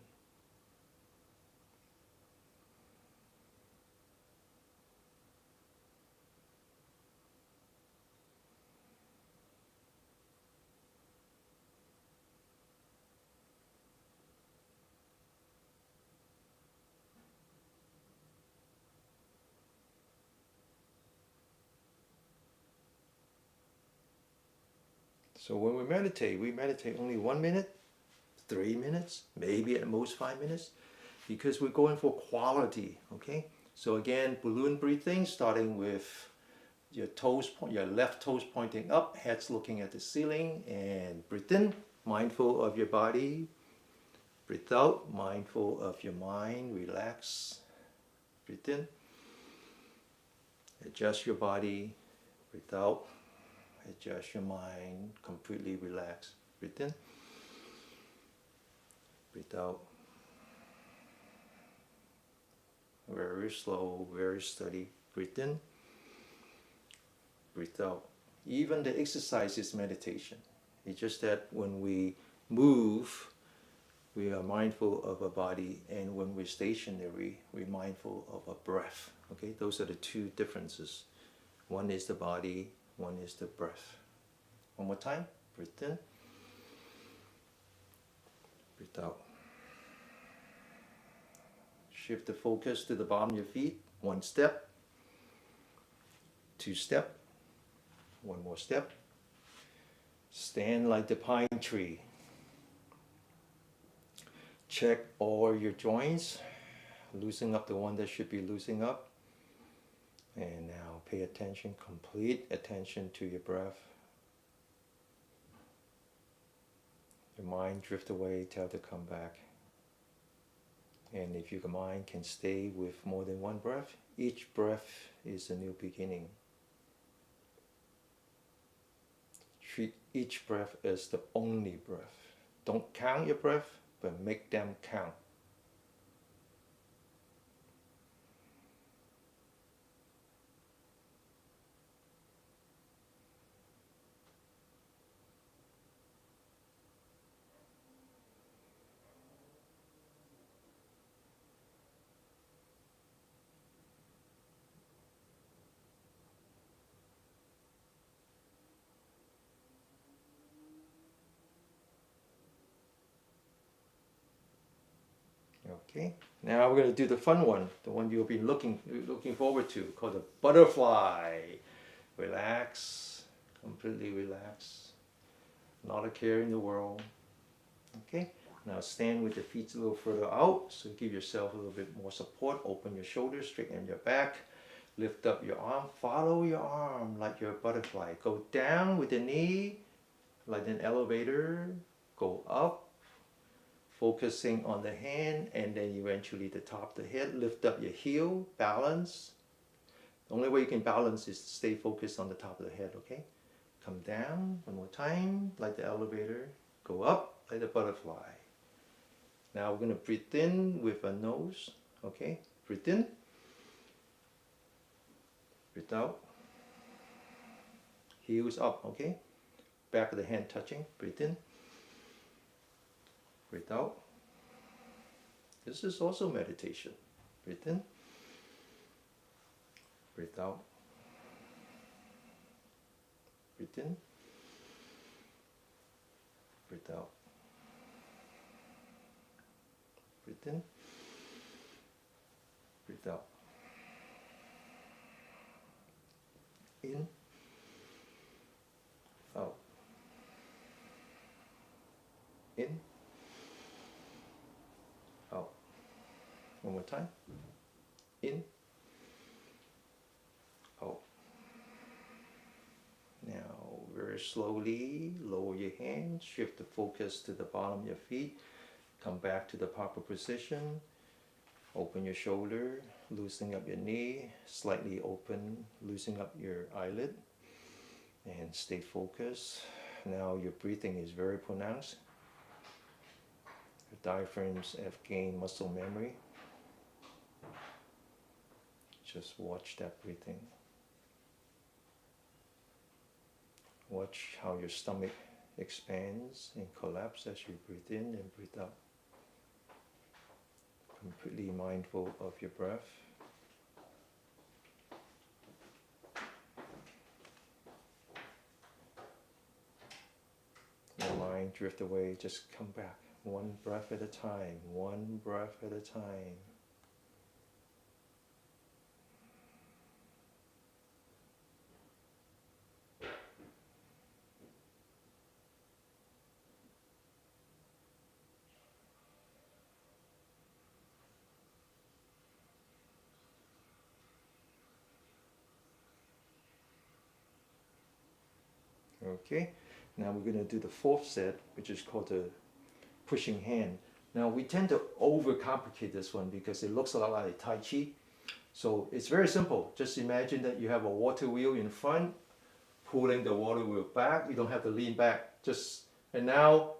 So when we meditate only 1 minute, 3 minutes, maybe at most 5 minutes, because we're going for quality, okay? So again, balloon breathing, starting with your toes, your left toes pointing up, heads looking at the ceiling, and breathe in, mindful of your body. Breathe out, mindful of your mind, relax. Breathe in, adjust your body. Breathe out, adjust your mind, completely relax. Breathe in, breathe out. Very slow, very steady. Breathe in, breathe out. Even the exercise is meditation. It's just that when we move, we are mindful of our body, and when we're stationary, we're mindful of our breath. Okay, those are the two differences. One is the body, one is the breath. One more time. Breathe in, breathe out. Shift the focus to the bottom of your feet. One step, 2 step, one more step. Stand like the pine tree. Check all your joints, loosen up the one that should be loosening up. And now pay attention, complete attention to your breath. Your mind drift away, tell it to come back. And if your mind can stay with more than one breath, each breath is a new beginning. Treat each breath as the only breath. Don't count your breath, but make them count. Okay, now we're going to do the fun one, the one you've been looking forward to, called the butterfly. Relax, completely relax, not a care in the world. Okay, now stand with your feet a little further out, so give yourself a little bit more support. Open your shoulders, straighten your back, lift up your arm, follow your arm like you're a butterfly. Go down with the knee like an elevator, go up, focusing on the hand, and then eventually the top of the head. Lift up your heel, balance. The only way you can balance is to stay focused on the top of the head, okay? Come down one more time like the elevator, go up like the butterfly. Now we're going to breathe in with our nose, okay? Breathe in, breathe out, heels up, okay? Back of the hand touching, breathe in, breathe out. This is also meditation. Breathe in, breathe out, breathe in, breathe out, breathe in, breathe out. In, out, in, out. One more time. In, out. Now, very slowly, lower your hands, shift the focus to the bottom of your feet, come back to the proper position, open your shoulder, loosening up your knee, slightly open, loosening up your eyelid, and stay focused. Now your breathing is very pronounced. Your diaphragms have gained muscle memory. Just watch that breathing. Watch how your stomach expands and collapses as you breathe in and breathe out. Completely mindful of your breath. Your mind drift away, just come back. One breath at a time, one breath at a time. Okay, now we're going to do the fourth set, which is called the pushing hand. Now we tend to overcomplicate this one because it looks a lot like Tai Chi. So it's very simple. Just imagine that you have a water wheel in front, pulling the water wheel back. You don't have to lean back. And now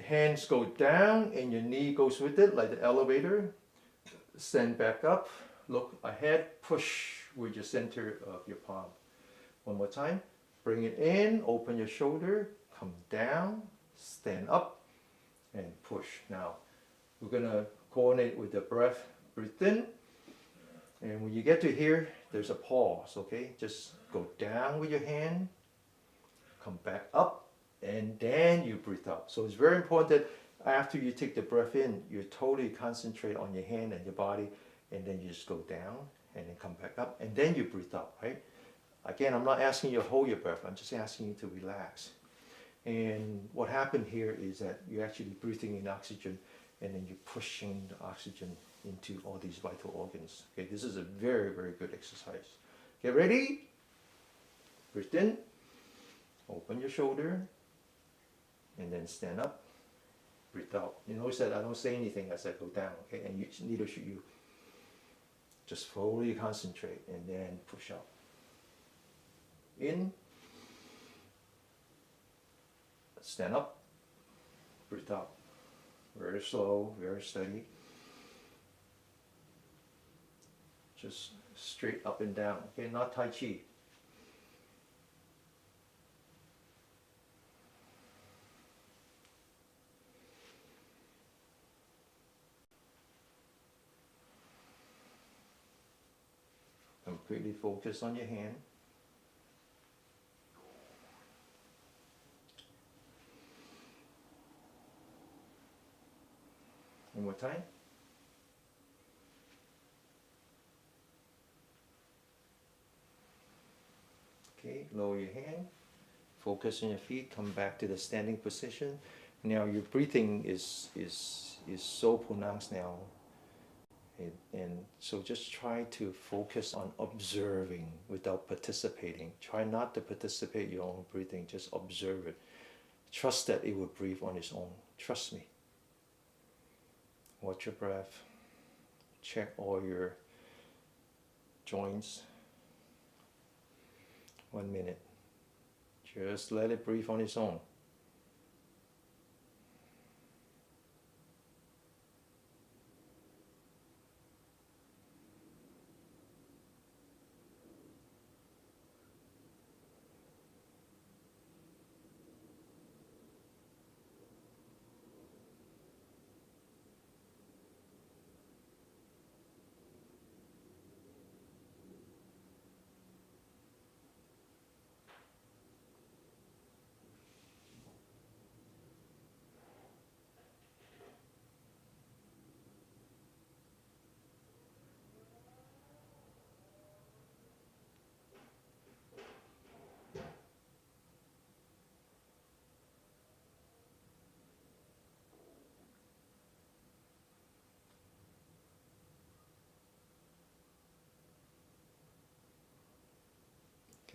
hands go down and your knee goes with it like the elevator. Stand back up, look ahead, push with your center of your palm. One more time. Bring it in, open your shoulder, come down, stand up, and push. Now, we're going to coordinate with the breath. Breathe in, and when you get to here, there's a pause, okay? Just go down with your hand, come back up, and then you breathe out. So it's very important that after you take the breath in, you totally concentrate on your hand and your body, and then you just go down, and then come back up, and then you breathe out, right? Again, I'm not asking you to hold your breath, I'm just asking you to relax. And what happened here is that you're actually breathing in oxygen and then you're pushing the oxygen into all these vital organs. Okay, this is a very, very good exercise. Get ready? Breathe in, open your shoulder, and then stand up, breathe out. You notice that I don't say anything as I go down, okay? And neither should you. Just fully concentrate and then push out. In, stand up, breathe out. Very slow, very steady. Just straight up and down, okay? Not Tai Chi. Completely focus on your hand. One more time. Okay, lower your hand, focus on your feet, come back to the standing position. Now your breathing is so pronounced now. And so just try to focus on observing without participating. Try not to participate your own breathing, just observe it. Trust that it will breathe on its own. Trust me. Watch your breath. Check all your joints. 1 minute. Just let it breathe on its own.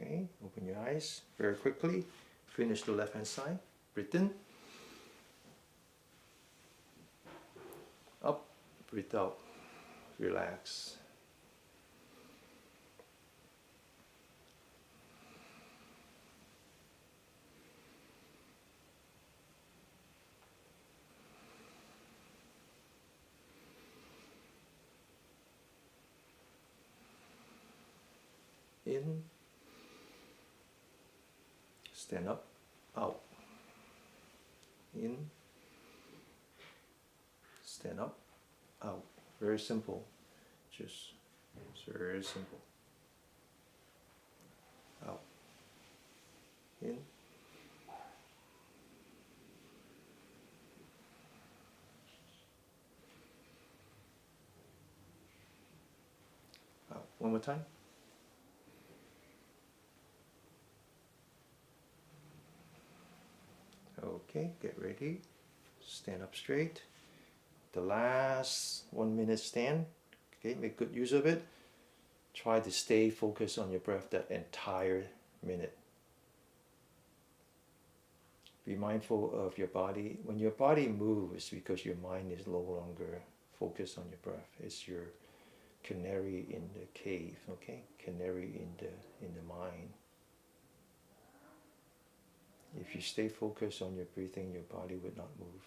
Okay, open your eyes very quickly. Finish the left hand side. Breathe in. Up, breathe out. Relax. In. Stand up, out. In. Stand up, out. Very simple. Just it's very simple. Out. In. Out. One more time. Okay, get ready. Stand up straight. The last 1 minute stand. Okay, make good use of it. Try to stay focused on your breath that entire minute. Be mindful of your body. When your body moves, because your mind is no longer focused on your breath. It's your canary in the cave, okay? Canary in the mind. If you stay focused on your breathing, your body would not move.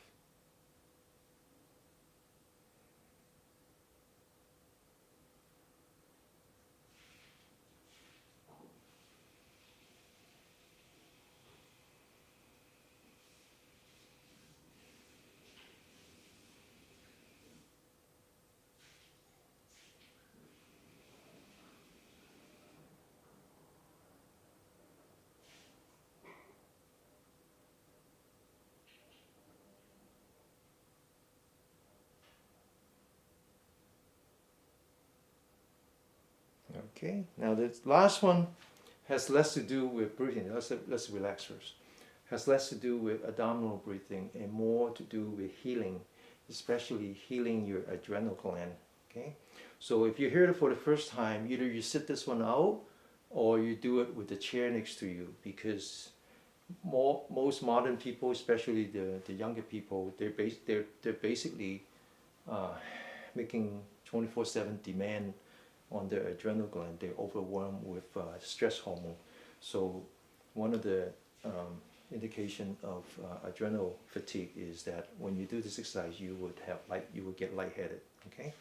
Okay, now the last one has less to do with breathing. Let's relax first. Has less to do with abdominal breathing and more to do with healing, especially healing your adrenal gland. Okay, so if you hear it for the first time, either you sit this one out or you do it with the chair next to you, because most modern people, especially the younger people, they're basically making 24/7 demand on their adrenal gland. They're overwhelmed with stress hormone. So one of the indication of adrenal fatigue is that when you do this exercise, you would get lightheaded. Okay,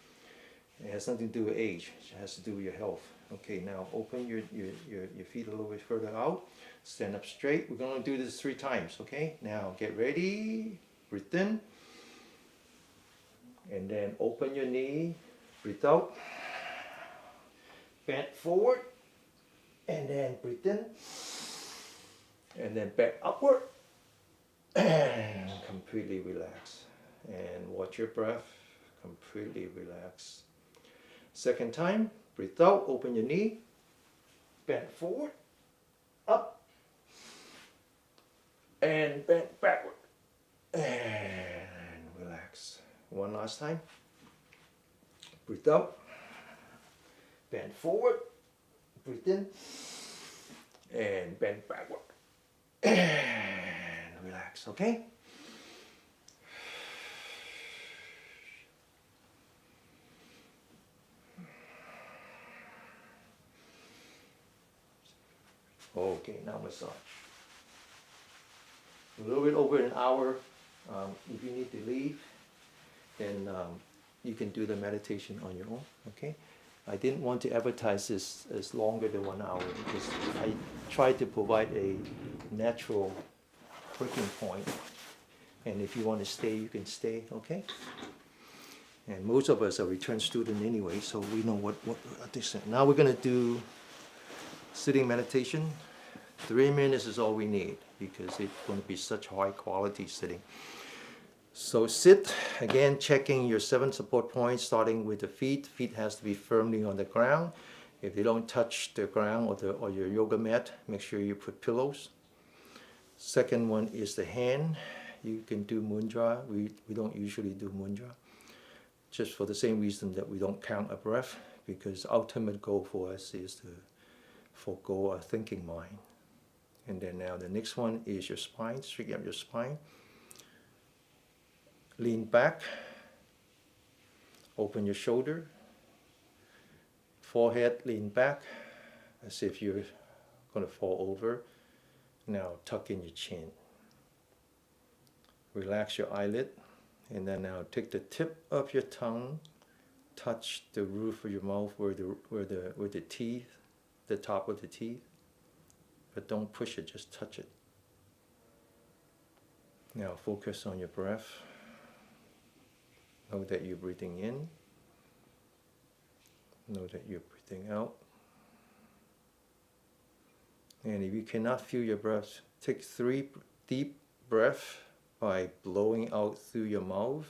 it has nothing to do with age. It has to do with your health. Okay, now open your feet a little bit further out. Stand up straight. We're going to do this 3 times. Okay, now get ready. Breathe in, and then open your knee. Breathe out. Bend forward, and then breathe in, and then back upward, and completely relax. And watch your breath, completely relax. Second time, breathe out, open your knee, bend forward, up, and bend backward, and relax. One last time. Breathe out, bend forward, breathe in, and bend backward, and relax, okay? Okay, now massage. A little bit over an hour. If you need to leave, then you can do the meditation on your own, okay? I didn't want to advertise this as longer than 1 hour because I tried to provide a natural breaking point. And if you want to stay, you can stay, okay? And most of us are return student anyway, so we know what this is. Now we're going to do sitting meditation. 3 minutes is all we need because it's going to be such high quality sitting. So sit, again checking your 7 support points starting with the feet. Feet has to be firmly on the ground. If they don't touch the ground or your yoga mat, make sure you put pillows. Second one is the hand. You can do mudra. We don't usually do mudra. Just for the same reason that we don't count a breath, because ultimate goal for us is to forego our thinking mind. And then now the next one is your spine. Straighten up your spine. Lean back. Open your shoulder. Forehead, lean back as if you're going to fall over. Now tuck in your chin. Relax your eyelid. And then now take the tip of your tongue, touch the roof of your mouth where the teeth, the top of the teeth. But don't push it, just touch it. Now focus on your breath. Know that you're breathing in. Know that you're breathing out. And if you cannot feel your breath, take 3 deep breaths by blowing out through your mouth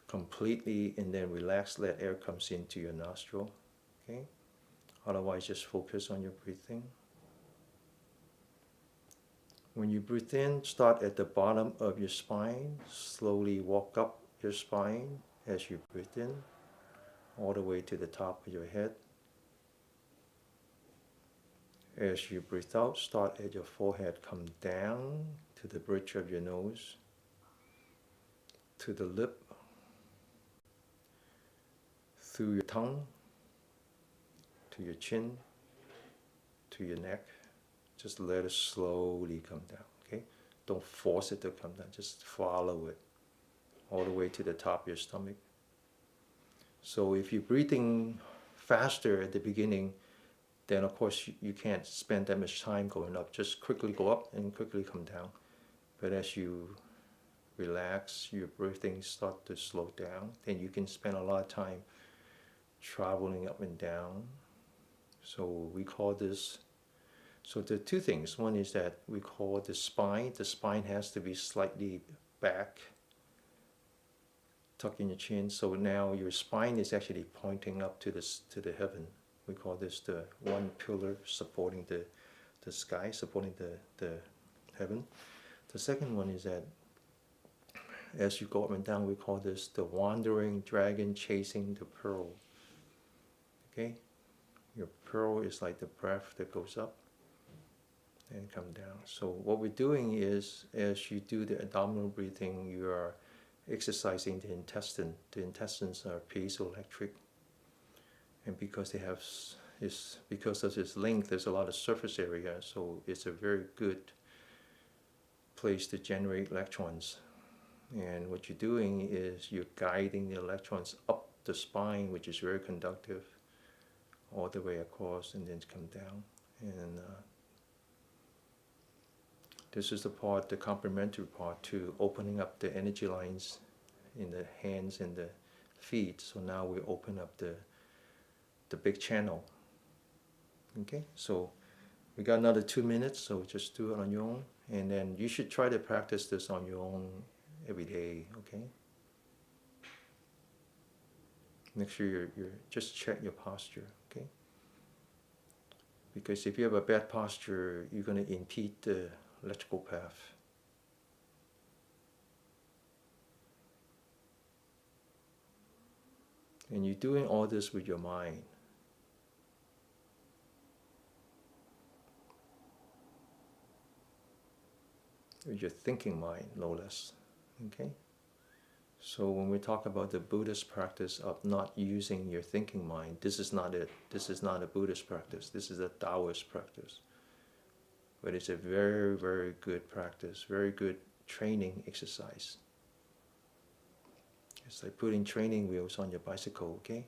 completely, and then relax, let air comes into your nostril. Okay? Otherwise, just focus on your breathing. When you breathe in, start at the bottom of your spine. Slowly walk up your spine as you breathe in, all the way to the top of your head. As you breathe out, start at your forehead, come down to the bridge of your nose, to the lip, through your tongue, to your chin, to your neck. Just let it slowly come down, okay? Don't force it to come down, just follow it all the way to the top of your stomach. So if you're breathing faster at the beginning, then of course you can't spend that much time going up. Just quickly go up and quickly come down. But as you relax, your breathing start to slow down, then you can spend a lot of time traveling up and down. So we call this, so there are 2 things. One is that we call the spine. The spine has to be slightly back, tuck in your chin. So now your spine is actually pointing up to the heaven. We call this the one pillar supporting the sky, supporting the heaven. The second one is that as you go up and down, we call this the wandering dragon chasing the pearl. Okay? Your pearl is like the breath that goes up and come down. So what we're doing is, as you do the abdominal breathing, you are exercising the intestine. The intestines are piezoelectric. And because they have, because of its length, there's a lot of surface area, so it's a very good place to generate electrons. And what you're doing is you're guiding the electrons up the spine, which is very conductive, all the way across and then come down. And this is the part, the complementary part to opening up the energy lines in the hands and the feet. So now we open up the big channel. Okay, so we got another 2 minutes, so just do it on your own. And then you should try to practice this on your own every day, okay? Make sure you're just check your posture, okay? Because if you have a bad posture, you're going to impede the electrical path. And you're doing all this with your mind. With your thinking mind, no less. Okay? So when we talk about the Buddhist practice of not using your thinking mind, this is not it. This is not a Buddhist practice. This is a Taoist practice. But it's a very, very good practice, very good training exercise. It's like putting training wheels on your bicycle, okay?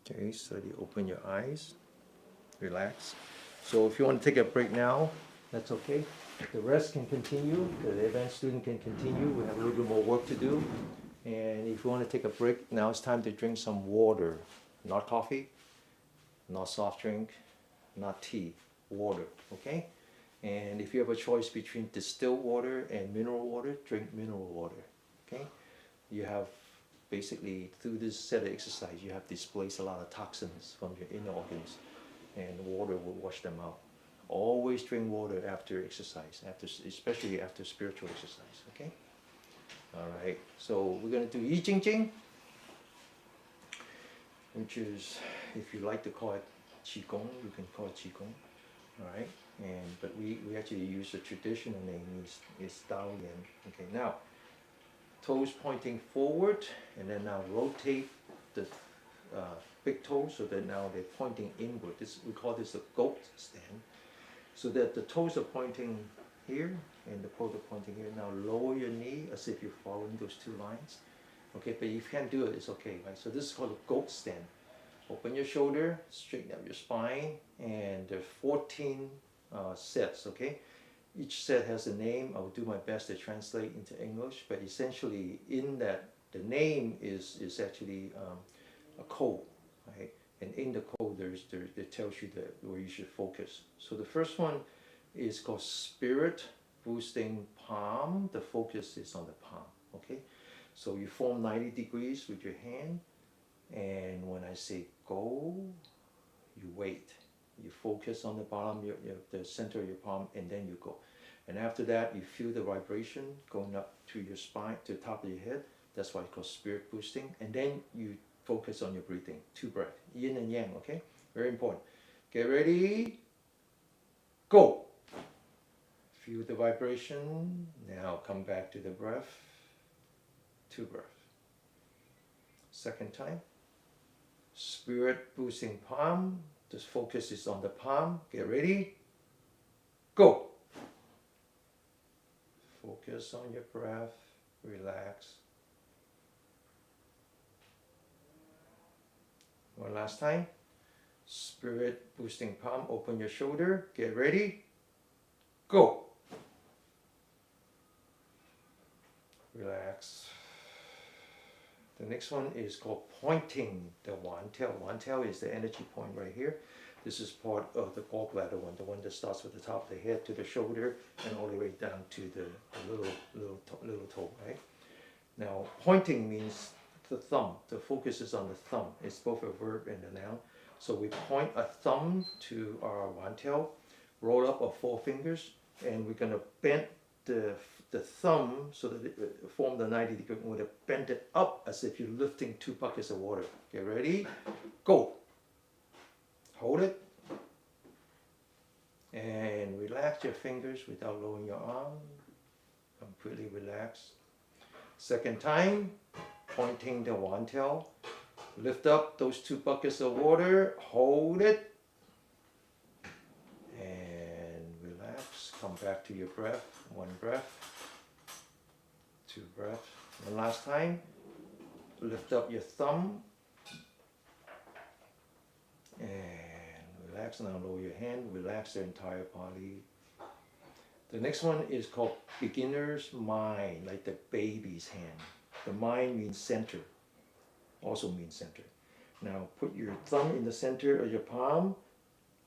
Okay, so you open your eyes, relax. So if you want to take a break now, that's okay. The rest can continue, the advanced student can continue. We have a little bit more work to do. And if you want to take a break, now it's time to drink some water. Not coffee, not soft drink, not tea, water, okay? And if you have a choice between distilled water and mineral water, drink mineral water, okay? You have basically, through this set of exercise, you have displaced a lot of toxins from your inner organs, and water will wash them out. Always drink water after exercise, especially after spiritual exercise, okay? All right, so we're going to do Yi Jing Jing, which is, if you like to call it Qigong, you can call it Qigong, all right? But we actually use the traditional name, is Dao Yan. Okay, now, toes pointing forward, and then now rotate the big toes so that now they're pointing inward. We call this a goat stand. So that the toes are pointing here, and the toes are pointing here. Now lower your knee as if you're following those two lines. Okay, but if you can't do it, it's okay, right? So this is called a goat stand. Open your shoulder, straighten up your spine, and there are 14 sets, okay? Each set has a name. I'll do my best to translate into English, but essentially in that, the name is actually a code, right? And in the code, it tells you where you should focus. So the first one is called Spirit Boosting Palm. The focus is on the palm, okay? So you form 90 degrees with your hand, and when I say go, you wait. You focus on the bottom, the center of your palm, and then you go. And after that, you feel the vibration going up to your spine, to the top of your head. That's why it's called spirit boosting. And then you focus on your breathing. 2 breaths, yin and yang, okay? Very important. Get ready, go. Feel the vibration. Now come back to the breath. 2 breaths. Second time. Spirit boosting palm. The focus is on the palm. Get ready, go. Focus on your breath. Relax. One last time. Spirit boosting palm. Open your shoulder. Get ready, go. Relax. The next one is called pointing the Wan tail. Wan tail is the energy point right here. This is part of the gallbladder one, the one that starts with the top of the head to the shoulder and all the way down to the little toe, right? Now, pointing means the thumb. The focus is on the thumb. It's both a verb and a noun. So we point a thumb to our Wan tail, roll up our 4 fingers, and we're going to bend the the thumb so that it form the 90 degree. We're going to bend it up as if you're lifting 2 buckets of water. Get ready? Go. Hold it. And relax your fingers without lowering your arm. Completely relax. Second time, pointing the wand tail. Lift up those 2 buckets of water. Hold it. And relax. Come back to your breath. 1 breath. 2 breaths. One last time. Lift up your thumb. And relax. Now lower your hand. Relax the entire body. The next one is called beginner's mind, like the baby's hand. The mind means center. Also means center. Now put your thumb in the center of your palm.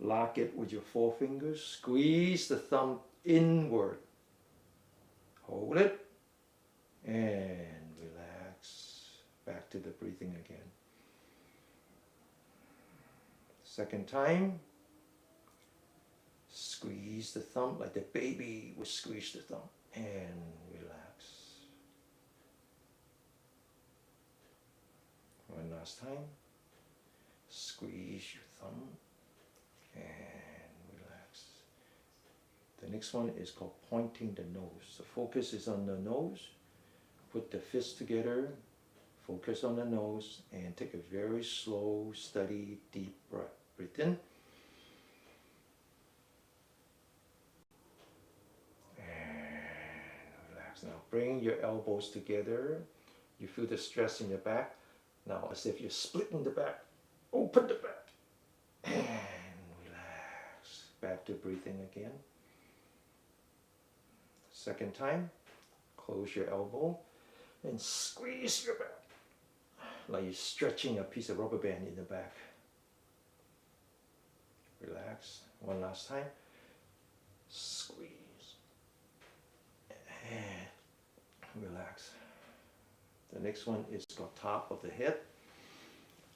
Lock it with your 4 fingers. Squeeze the thumb inward. Hold it. And relax. Back to the breathing again. Second time. Squeeze the thumb like the baby would squeeze the thumb. And relax. One last time. Squeeze your thumb. And relax. The next one is called pointing the nose. The focus is on the nose. Put the fists together. Focus on the nose. And take a very slow, steady, deep breath. Breathe in. Now bring your elbows together. You feel the stress in your back. Now as if you're splitting the back. Open the back. And relax. Back to breathing again. Second time. Close your elbow. And squeeze your back. Like you're stretching a piece of rubber band in the back. Relax. One last time. Squeeze. And relax. The next one is called top of the head.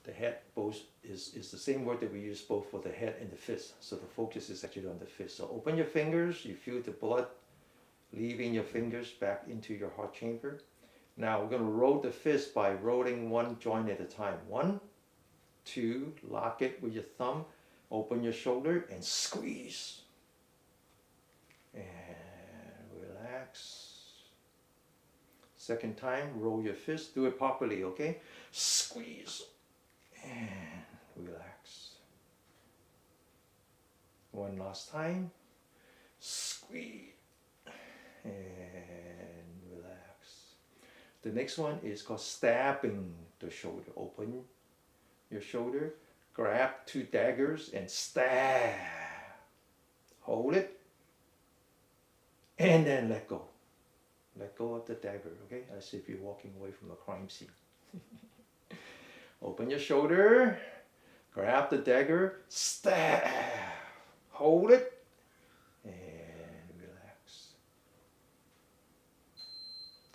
The head both is the same word that we use both for the head and the fist. So the focus is actually on the fist. So open your fingers. You feel the blood leaving your fingers back into your heart chamber. Now we're going to roll the fist by rolling 1 joint at a time. 1, 2, lock it with your thumb. Open your shoulder and squeeze. And relax. Second time, roll your fist. Do it properly, okay? Squeeze. And relax. One last time. Squeeze. And relax. The next one is called stabbing the shoulder. Open your shoulder. Grab 2 daggers and stab. Hold it. And then let go. Let go of the dagger, okay? As if you're walking away from a crime scene. Open your shoulder. Grab the dagger. Stab. Hold it. And relax.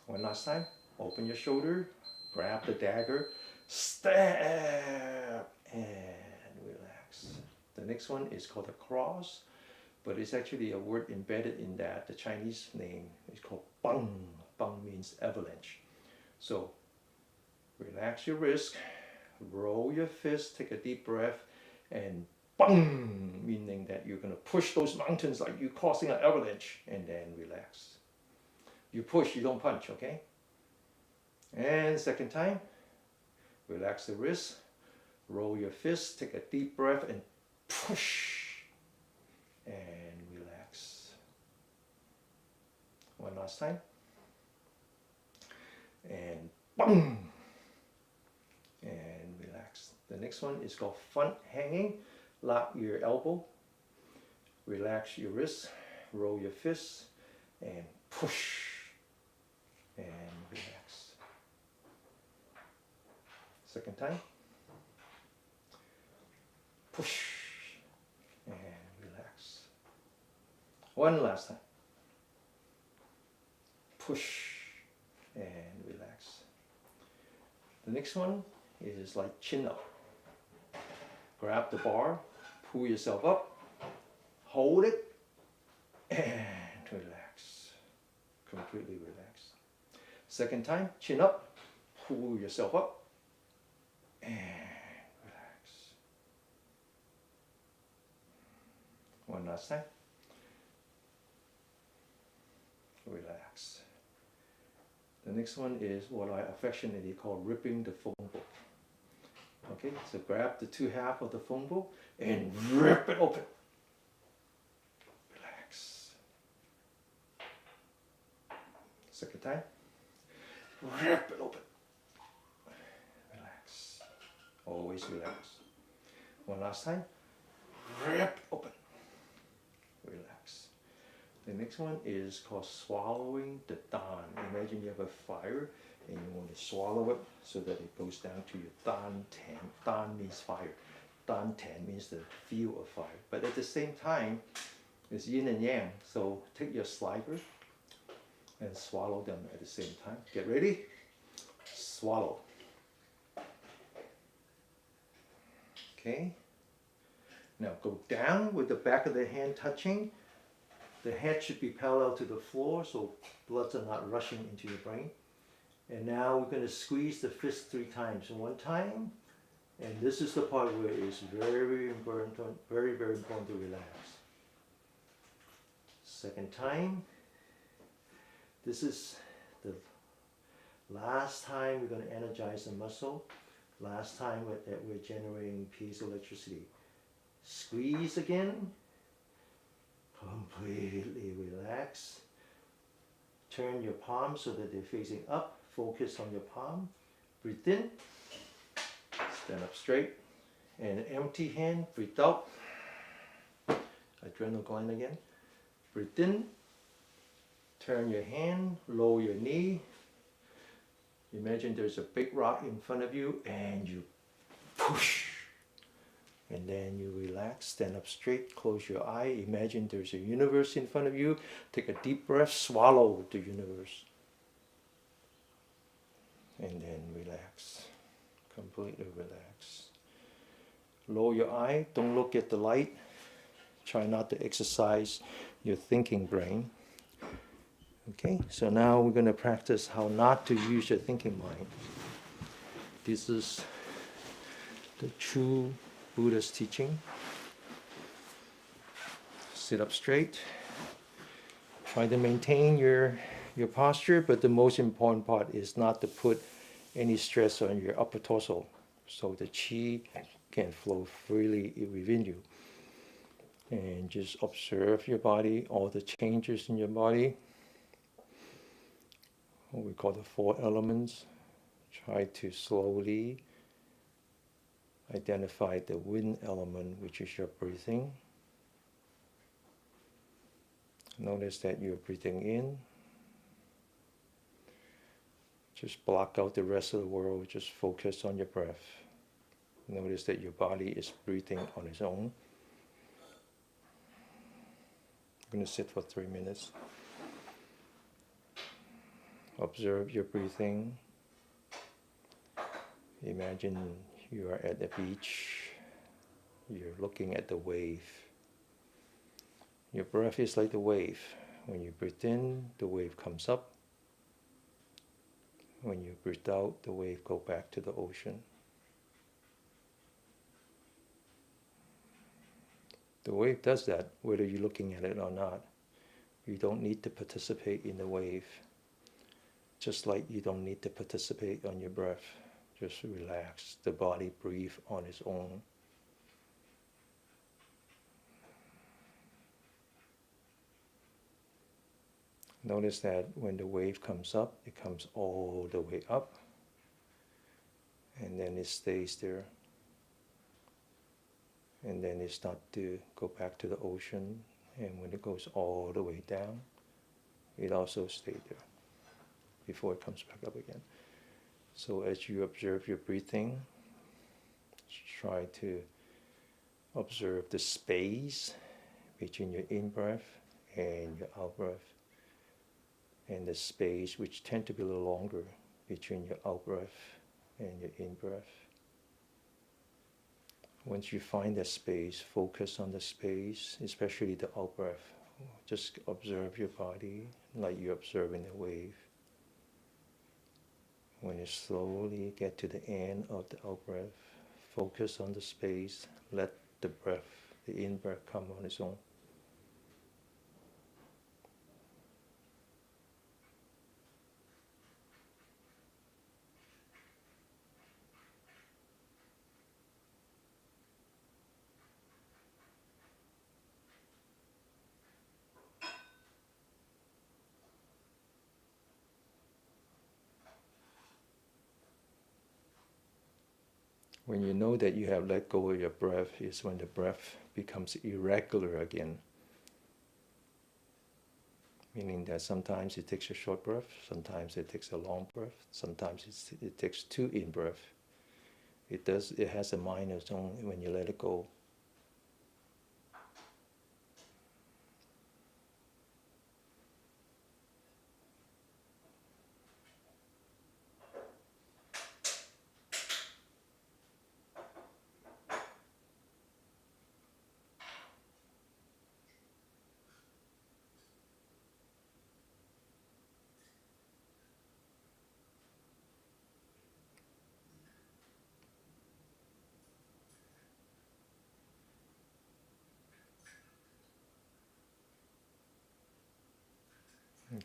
One last time. Open your shoulder. Grab the dagger. Stab. And relax. The next one is called a cross. But it's actually a word embedded in that. The Chinese name is called bang. Bang means avalanche. So relax your wrist, roll your fist, take a deep breath, and bang, meaning that you're going to push those mountains like you're causing an avalanche, and then relax. You push, you don't punch, okay? And second time, relax the wrist, roll your fist, take a deep breath, and push. And relax. One last time. And boom. And relax. The next one is called front hanging. Lock your elbow. Relax your wrist. Roll your fist. And push. And relax. Second time. Push. And relax. One last time. Push and relax. The next one is like chin up. Grab the bar, pull yourself up, hold it, and relax. completely relaxed. Second time, chin up, pull yourself up, and relax. One last time. Relax. The next one is what I affectionately call ripping the phone book. Okay, so grab the two halves of the phone book and rip it open. Relax. Second time. Rip it open. Relax. Always relax. One last time. Rip open. Relax. The next one is called swallowing the dan. Imagine you have a fire and you want to swallow it so that it goes down to your dan ten. Dan means fire. Dan ten means the feel of fire. But at the same time, it's yin and yang. So take your saliva and swallow them at the same time. Get ready? Swallow. Okay. Now go down with the back of the hand touching. The head should be parallel to the floor so bloods are not rushing into your brain. And now we're going to squeeze the fist 3 times. One time, and this is the part where it's very important, very important to relax. Second time, this is the last time we're going to energize the muscle. Last time that we're generating piezoelectricity. Squeeze again. Completely relax. Turn your palms so that they're facing up. Focus on your palm. Breathe in. Stand up straight. And empty hand. Breathe out. Adrenal gland again. Breathe in. Turn your hand. Lower your knee. Imagine there's a big rock in front of you and you push. And then you relax, stand up straight, close your eye. Imagine there's a universe in front of you. Take a deep breath, swallow the universe. And then relax, completely relax. Lower your eye, don't look at the light. Try not to exercise your thinking brain. Okay, so now we're going to practice how not to use your thinking mind. This is the true Buddha's teaching. Sit up straight. Try to maintain your posture, but the most important part is not to put any stress on your upper torso so the chi can flow freely within you. And just observe your body, all the changes in your body. What we call the 4 elements. Try to slowly identify the wind element, which is your breathing. Notice that you're breathing in. Just block out the rest of the world. Just focus on your breath. Notice that your body is breathing on its own. I'm going to sit for 3 minutes. Observe your breathing. Imagine you are at the beach. You're looking at the wave. Your breath is like the wave. When you breathe in, the wave comes up. When you breathe out, the wave goes back to the ocean. The wave does that whether you're looking at it or not. You don't need to participate in the wave. Just like you don't need to participate on your breath. Just relax. The body breathes on its own. Notice that when the wave comes up, it comes all the way up. And then it stays there. And then it starts to go back to the ocean. And when it goes all the way down, it also stays there before it comes back up again. So as you observe your breathing, try to observe the space between your in-breath and your out-breath. And the space, which tend to be a little longer, between your out-breath and your in-breath. Once you find that space, focus on the space, especially the out-breath. Just observe your body like you're observing a wave. When you slowly get to the end of the out breath, focus on the space. Let the breath, the in breath, come on its own. When you know that you have let go of your breath is when the breath becomes irregular again. Meaning that sometimes it takes a short breath, sometimes it takes a long breath, sometimes it takes two in breath. It has a mind of its own when you let it go.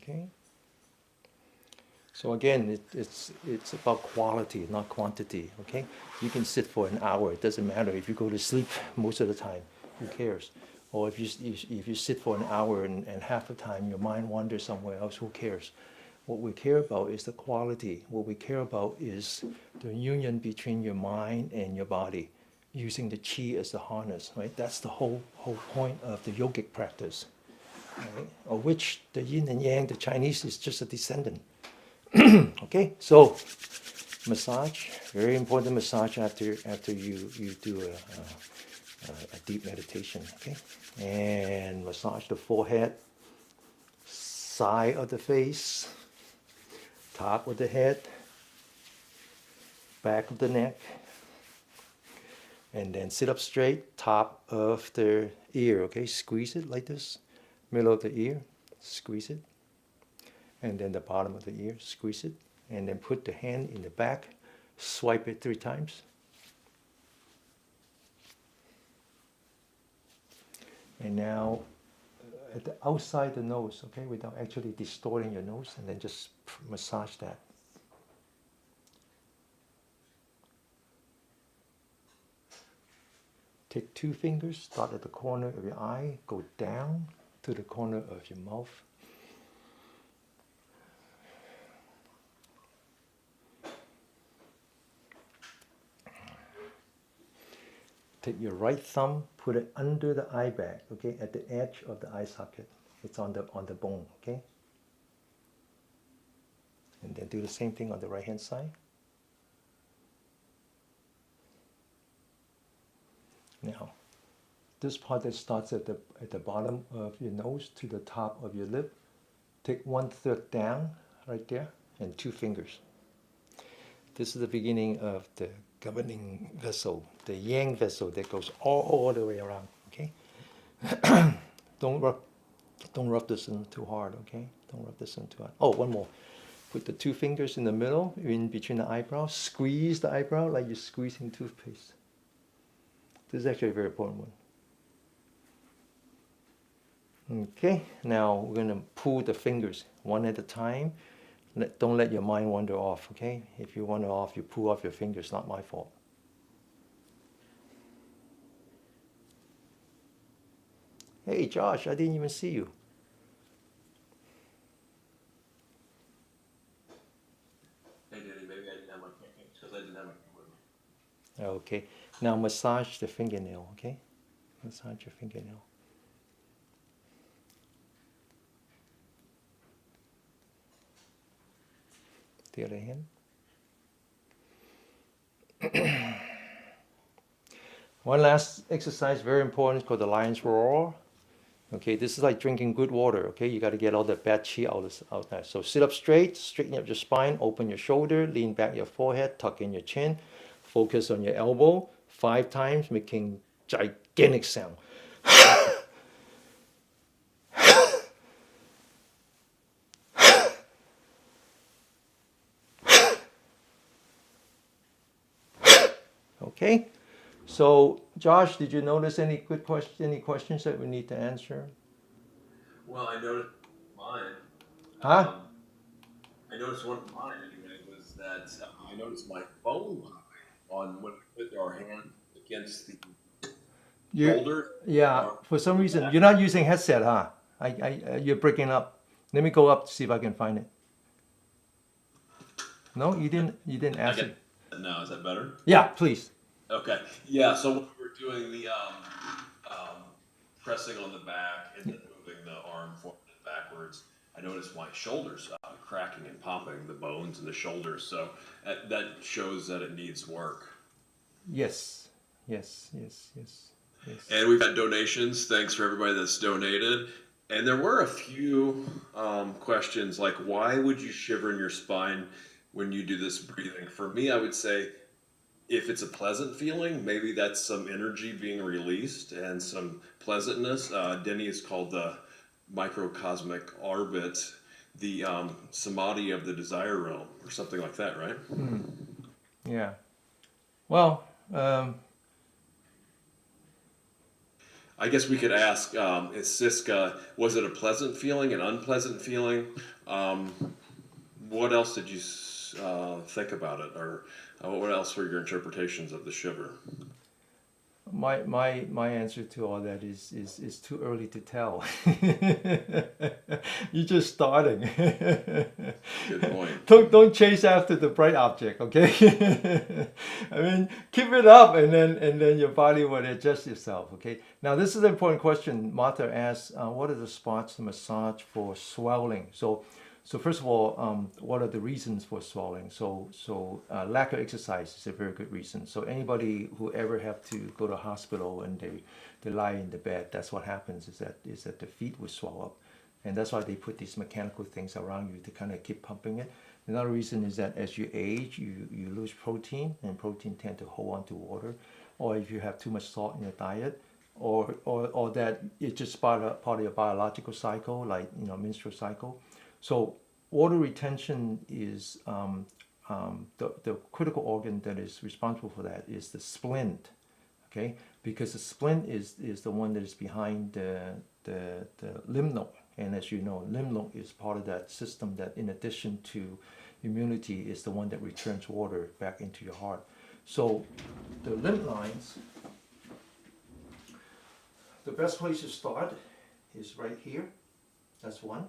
Okay? So again, it's about quality, not quantity. Okay? You can sit for an hour. It doesn't matter if you go to sleep most of the time. Who cares? Or if you sit for an hour and half the time your mind wanders somewhere else, who cares? What we care about is the quality. What we care about is the union between your mind and your body, using the qi as the harness. Right? That's the whole point of the yogic practice. Right? Of which the yin and yang, the Chinese, is just a descendant. Okay, so massage, very important massage after you do a deep meditation. Okay, and massage the forehead, side of the face, top of the head, back of the neck, and then sit up straight, top of the ear. Okay, squeeze it like this, middle of the ear, squeeze it. And then the bottom of the ear, squeeze it, and then put the hand in the back, swipe it 3 times. And now at the outside the nose, okay, without actually distorting your nose, and then just massage that. Take 2 fingers, start at the corner of your eye, go down to the corner of your mouth. Take your right thumb, put it under the eye bag, okay, at the edge of the eye socket. It's on the bone, okay? And then do the same thing on the right hand side. Now, this part that starts at the bottom of your nose to the top of your lip, take 1/3 down right there and 2 fingers. This is the beginning of the governing vessel, the yang vessel that goes all the way around. Okay, don't rub this in too hard. Okay, don't rub this in too hard. Oh, one more. Put the 2 fingers in the middle, in between the eyebrows. Squeeze the eyebrow like you're squeezing toothpaste. This is actually a very important one. Okay, now we're going to pull the fingers one at a time. Don't let your mind wander off, okay? If you wander off, you pull off your fingers, not my fault. Hey, Josh, I didn't even see you. Hey, Denny, maybe I didn't have my camera because I didn't have my camera with me. Okay, now massage the fingernail, okay? Massage your fingernail. The other hand. One last exercise, very important, called the lion's roar. Okay, this is like drinking good water. Okay, you got to get all the bad chi out there. So sit up straight, straighten up your spine, open your shoulder, lean back your forehead, tuck in your chin, focus on your elbow 5 times, making gigantic sound. Okay? So, Josh, did you notice any any questions that we need to answer? Well, I noticed mine. Huh? Um, I noticed one of mine anyway was that I noticed my phone on when we put our hand against the You, shoulder. yeah, Or for some reason, back. you're not using headset, huh? You're breaking up. Let me go up to see if I can find it. No, you didn't I ask get it. now. Is that better? Yeah, please. Okay. Yeah. So when we were doing the um, pressing on the back and then moving the arm forward and backwards, I noticed my shoulders cracking and popping, the bones in the shoulders. So that shows that it needs work. Yes, yes, yes, yes, yes. And we've had donations. Thanks for everybody that's donated. And there were a few questions like, why would you shiver in your spine when you do this breathing? For me, I would say if it's a pleasant feeling, maybe that's some energy being released and some pleasantness. Denny is called the microcosmic orbit, the samadhi of the desire realm, or something like that, right? Yeah. Well, um, I guess we could ask, is Siska, was it a pleasant feeling, an unpleasant feeling? Um, what else did you think about it? Or what else were your interpretations of the shiver? my answer to all that is too early to tell. You're just starting. Good point. Don't chase after the bright object, okay? I mean, keep it up, and then your body will adjust itself, okay? Now this is an important question. Martha asks, what are the spots to massage for swelling? So first of all, what are the reasons for swelling? So lack of exercise is a very good reason. So anybody who ever have to go to hospital and they lie in the bed, that's what happens is that the feet will swell up, and that's why they put these mechanical things around you to kind of keep pumping it. Another reason is that as you age, you lose protein, and protein tend to hold on to water, or if you have too much salt in your diet, or that it's just part of your biological cycle, like menstrual cycle. So water retention is the critical organ that is responsible for that is the splint, okay? Because the splint is the one that is behind the lymph node, and as you know, lymph node is part of that system that, in addition to immunity, is the one that returns water back into your heart. So the lymph lines, the best place to start is right here. That's one.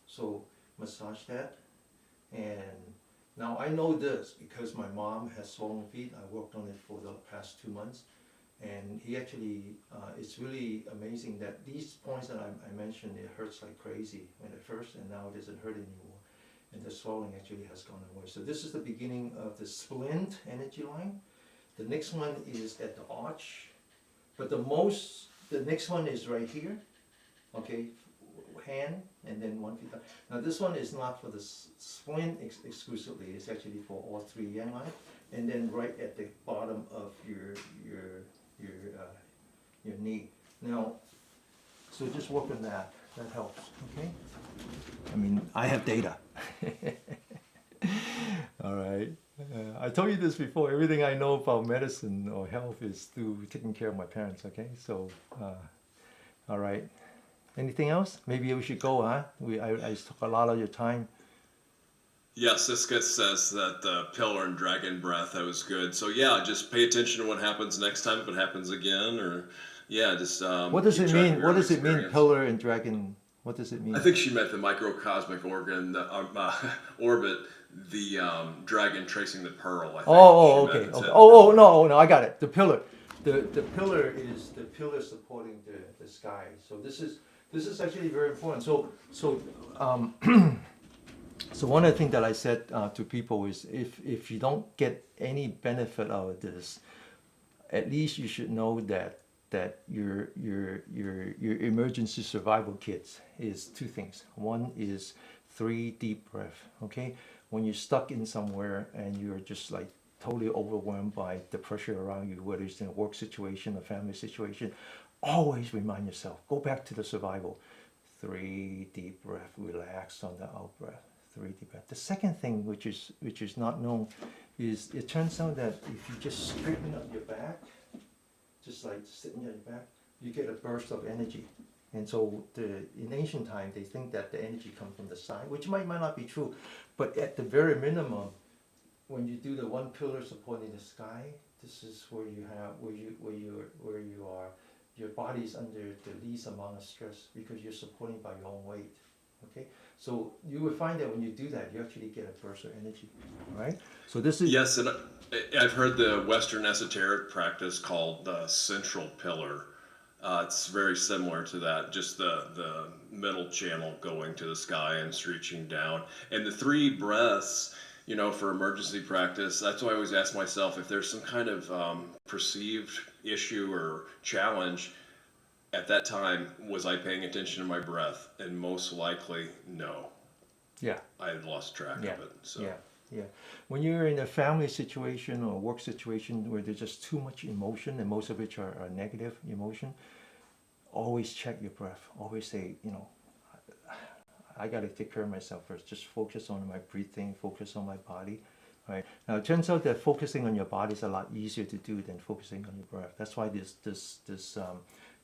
So massage that. And now I know this because my mom has swollen feet. I worked on it for the past 2 months. And he actually, it's really amazing that these points that I mentioned, it hurts like crazy at first, and now it doesn't hurt anymore. And the swelling actually has gone away. So this is the beginning of the splint energy line. The next one is at the arch. But the next one is right here. Okay, hand and then 1 feet up. Now this one is not for the splint exclusively. It's actually for all three yang line. And then right at the bottom of your knee. Now, so just work on that. That helps. Okay. I mean, I have data. All right. I told you this before. Everything I know about medicine or health is through taking care of my parents. Okay. So, all right. Anything else? Maybe we should go, huh? I took a lot of your time. Yeah, Siska says that the pillar and dragon breath, that was good. So yeah, just pay attention to what happens next time if it happens again, or yeah, just What does keep it track of mean? your What own does it mean, experience. pillar and dragon? What does it mean? I think she meant the microcosmic organ, the orbit, the dragon tracing the pearl. I think Oh, she okay, meant okay. it. Oh, no, I got it. The pillar. The pillar is the pillar supporting the sky. So this is actually very important. So one of the things that I said to people is if you don't get any benefit out of this, at least you should know that your emergency survival kits is two things. One is 3 deep breath. Okay, when you're stuck in somewhere and you're just like totally overwhelmed by the pressure around you, whether it's in a work situation, a family situation, always remind yourself, go back to the survival. 3 deep breath, relax on the out breath. 3 deep breath. The second thing, which is not known, is it turns out that if you just straighten up your back, just like sitting on your back, you get a burst of energy. And so in ancient time, they think that the energy comes from the side, which might not be true, but at the very minimum, when you do the one pillar supporting the sky, this is where you have where you are. Your body is under the least amount of stress because you're supporting by your own weight. Okay, so you will find that when you do that, you actually get a burst of energy. All right. So this is Yes, and I've heard the Western esoteric practice called the central pillar. It's very similar to that, just the middle channel going to the sky and reaching down. And the three breaths, for emergency practice, that's why I always ask myself if there's some kind of perceived issue or challenge at that time, was I paying attention to my breath? And most likely, no. yeah. I had lost track Yeah, of it. So. yeah. When you're in a family situation or work situation where there's just too much emotion and most of which are negative emotion, always check your breath. Always say, I got to take care of myself first. Just focus on my breathing, focus on my body. Right. Now it turns out that focusing on your body is a lot easier to do than focusing on your breath. That's why this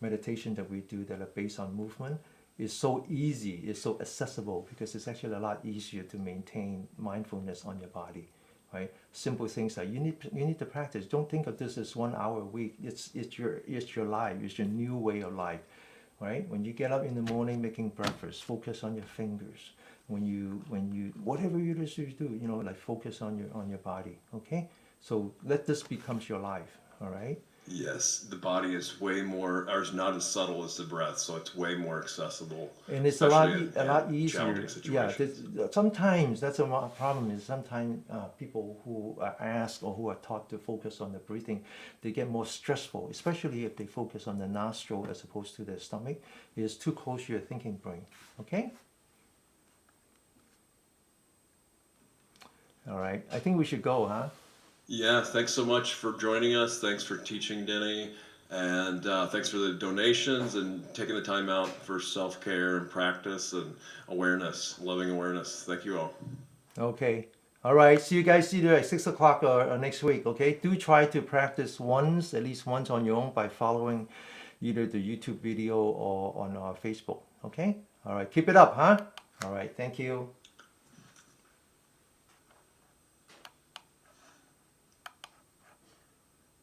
meditation that we do that are based on movement is so easy, is so accessible because it's actually a lot easier to maintain mindfulness on your body. Right? Simple things like you need to practice. Don't think of this as 1 hour a week. It's your life. It's your new way of life. Right? When you get up in the morning making breakfast, focus on your fingers. When you whatever you do, like focus on your body. Okay? So let this becomes your life. All right? Yes, the body is way more, or is not as subtle as the breath, so it's way more accessible, And it's especially a lot in easier. challenging Yeah, situations. sometimes that's a problem. Is sometimes people who are asked or who are taught to focus on the breathing, they get more stressful, especially if they focus on the nostril as opposed to the stomach. It is too close to your thinking brain. Okay. All right. I think we should go, huh? Yeah, thanks so much for joining us. Thanks for teaching, Denny. And thanks for the donations and taking the time out for self-care and practice and awareness, loving awareness. Thank you all. Okay. All right. See you guys either at 6 o'clock or next week. Okay. Do try to practice at least once on your own by following either the YouTube video or on our Facebook. Okay. All right. Keep it up, huh? All right. Thank you.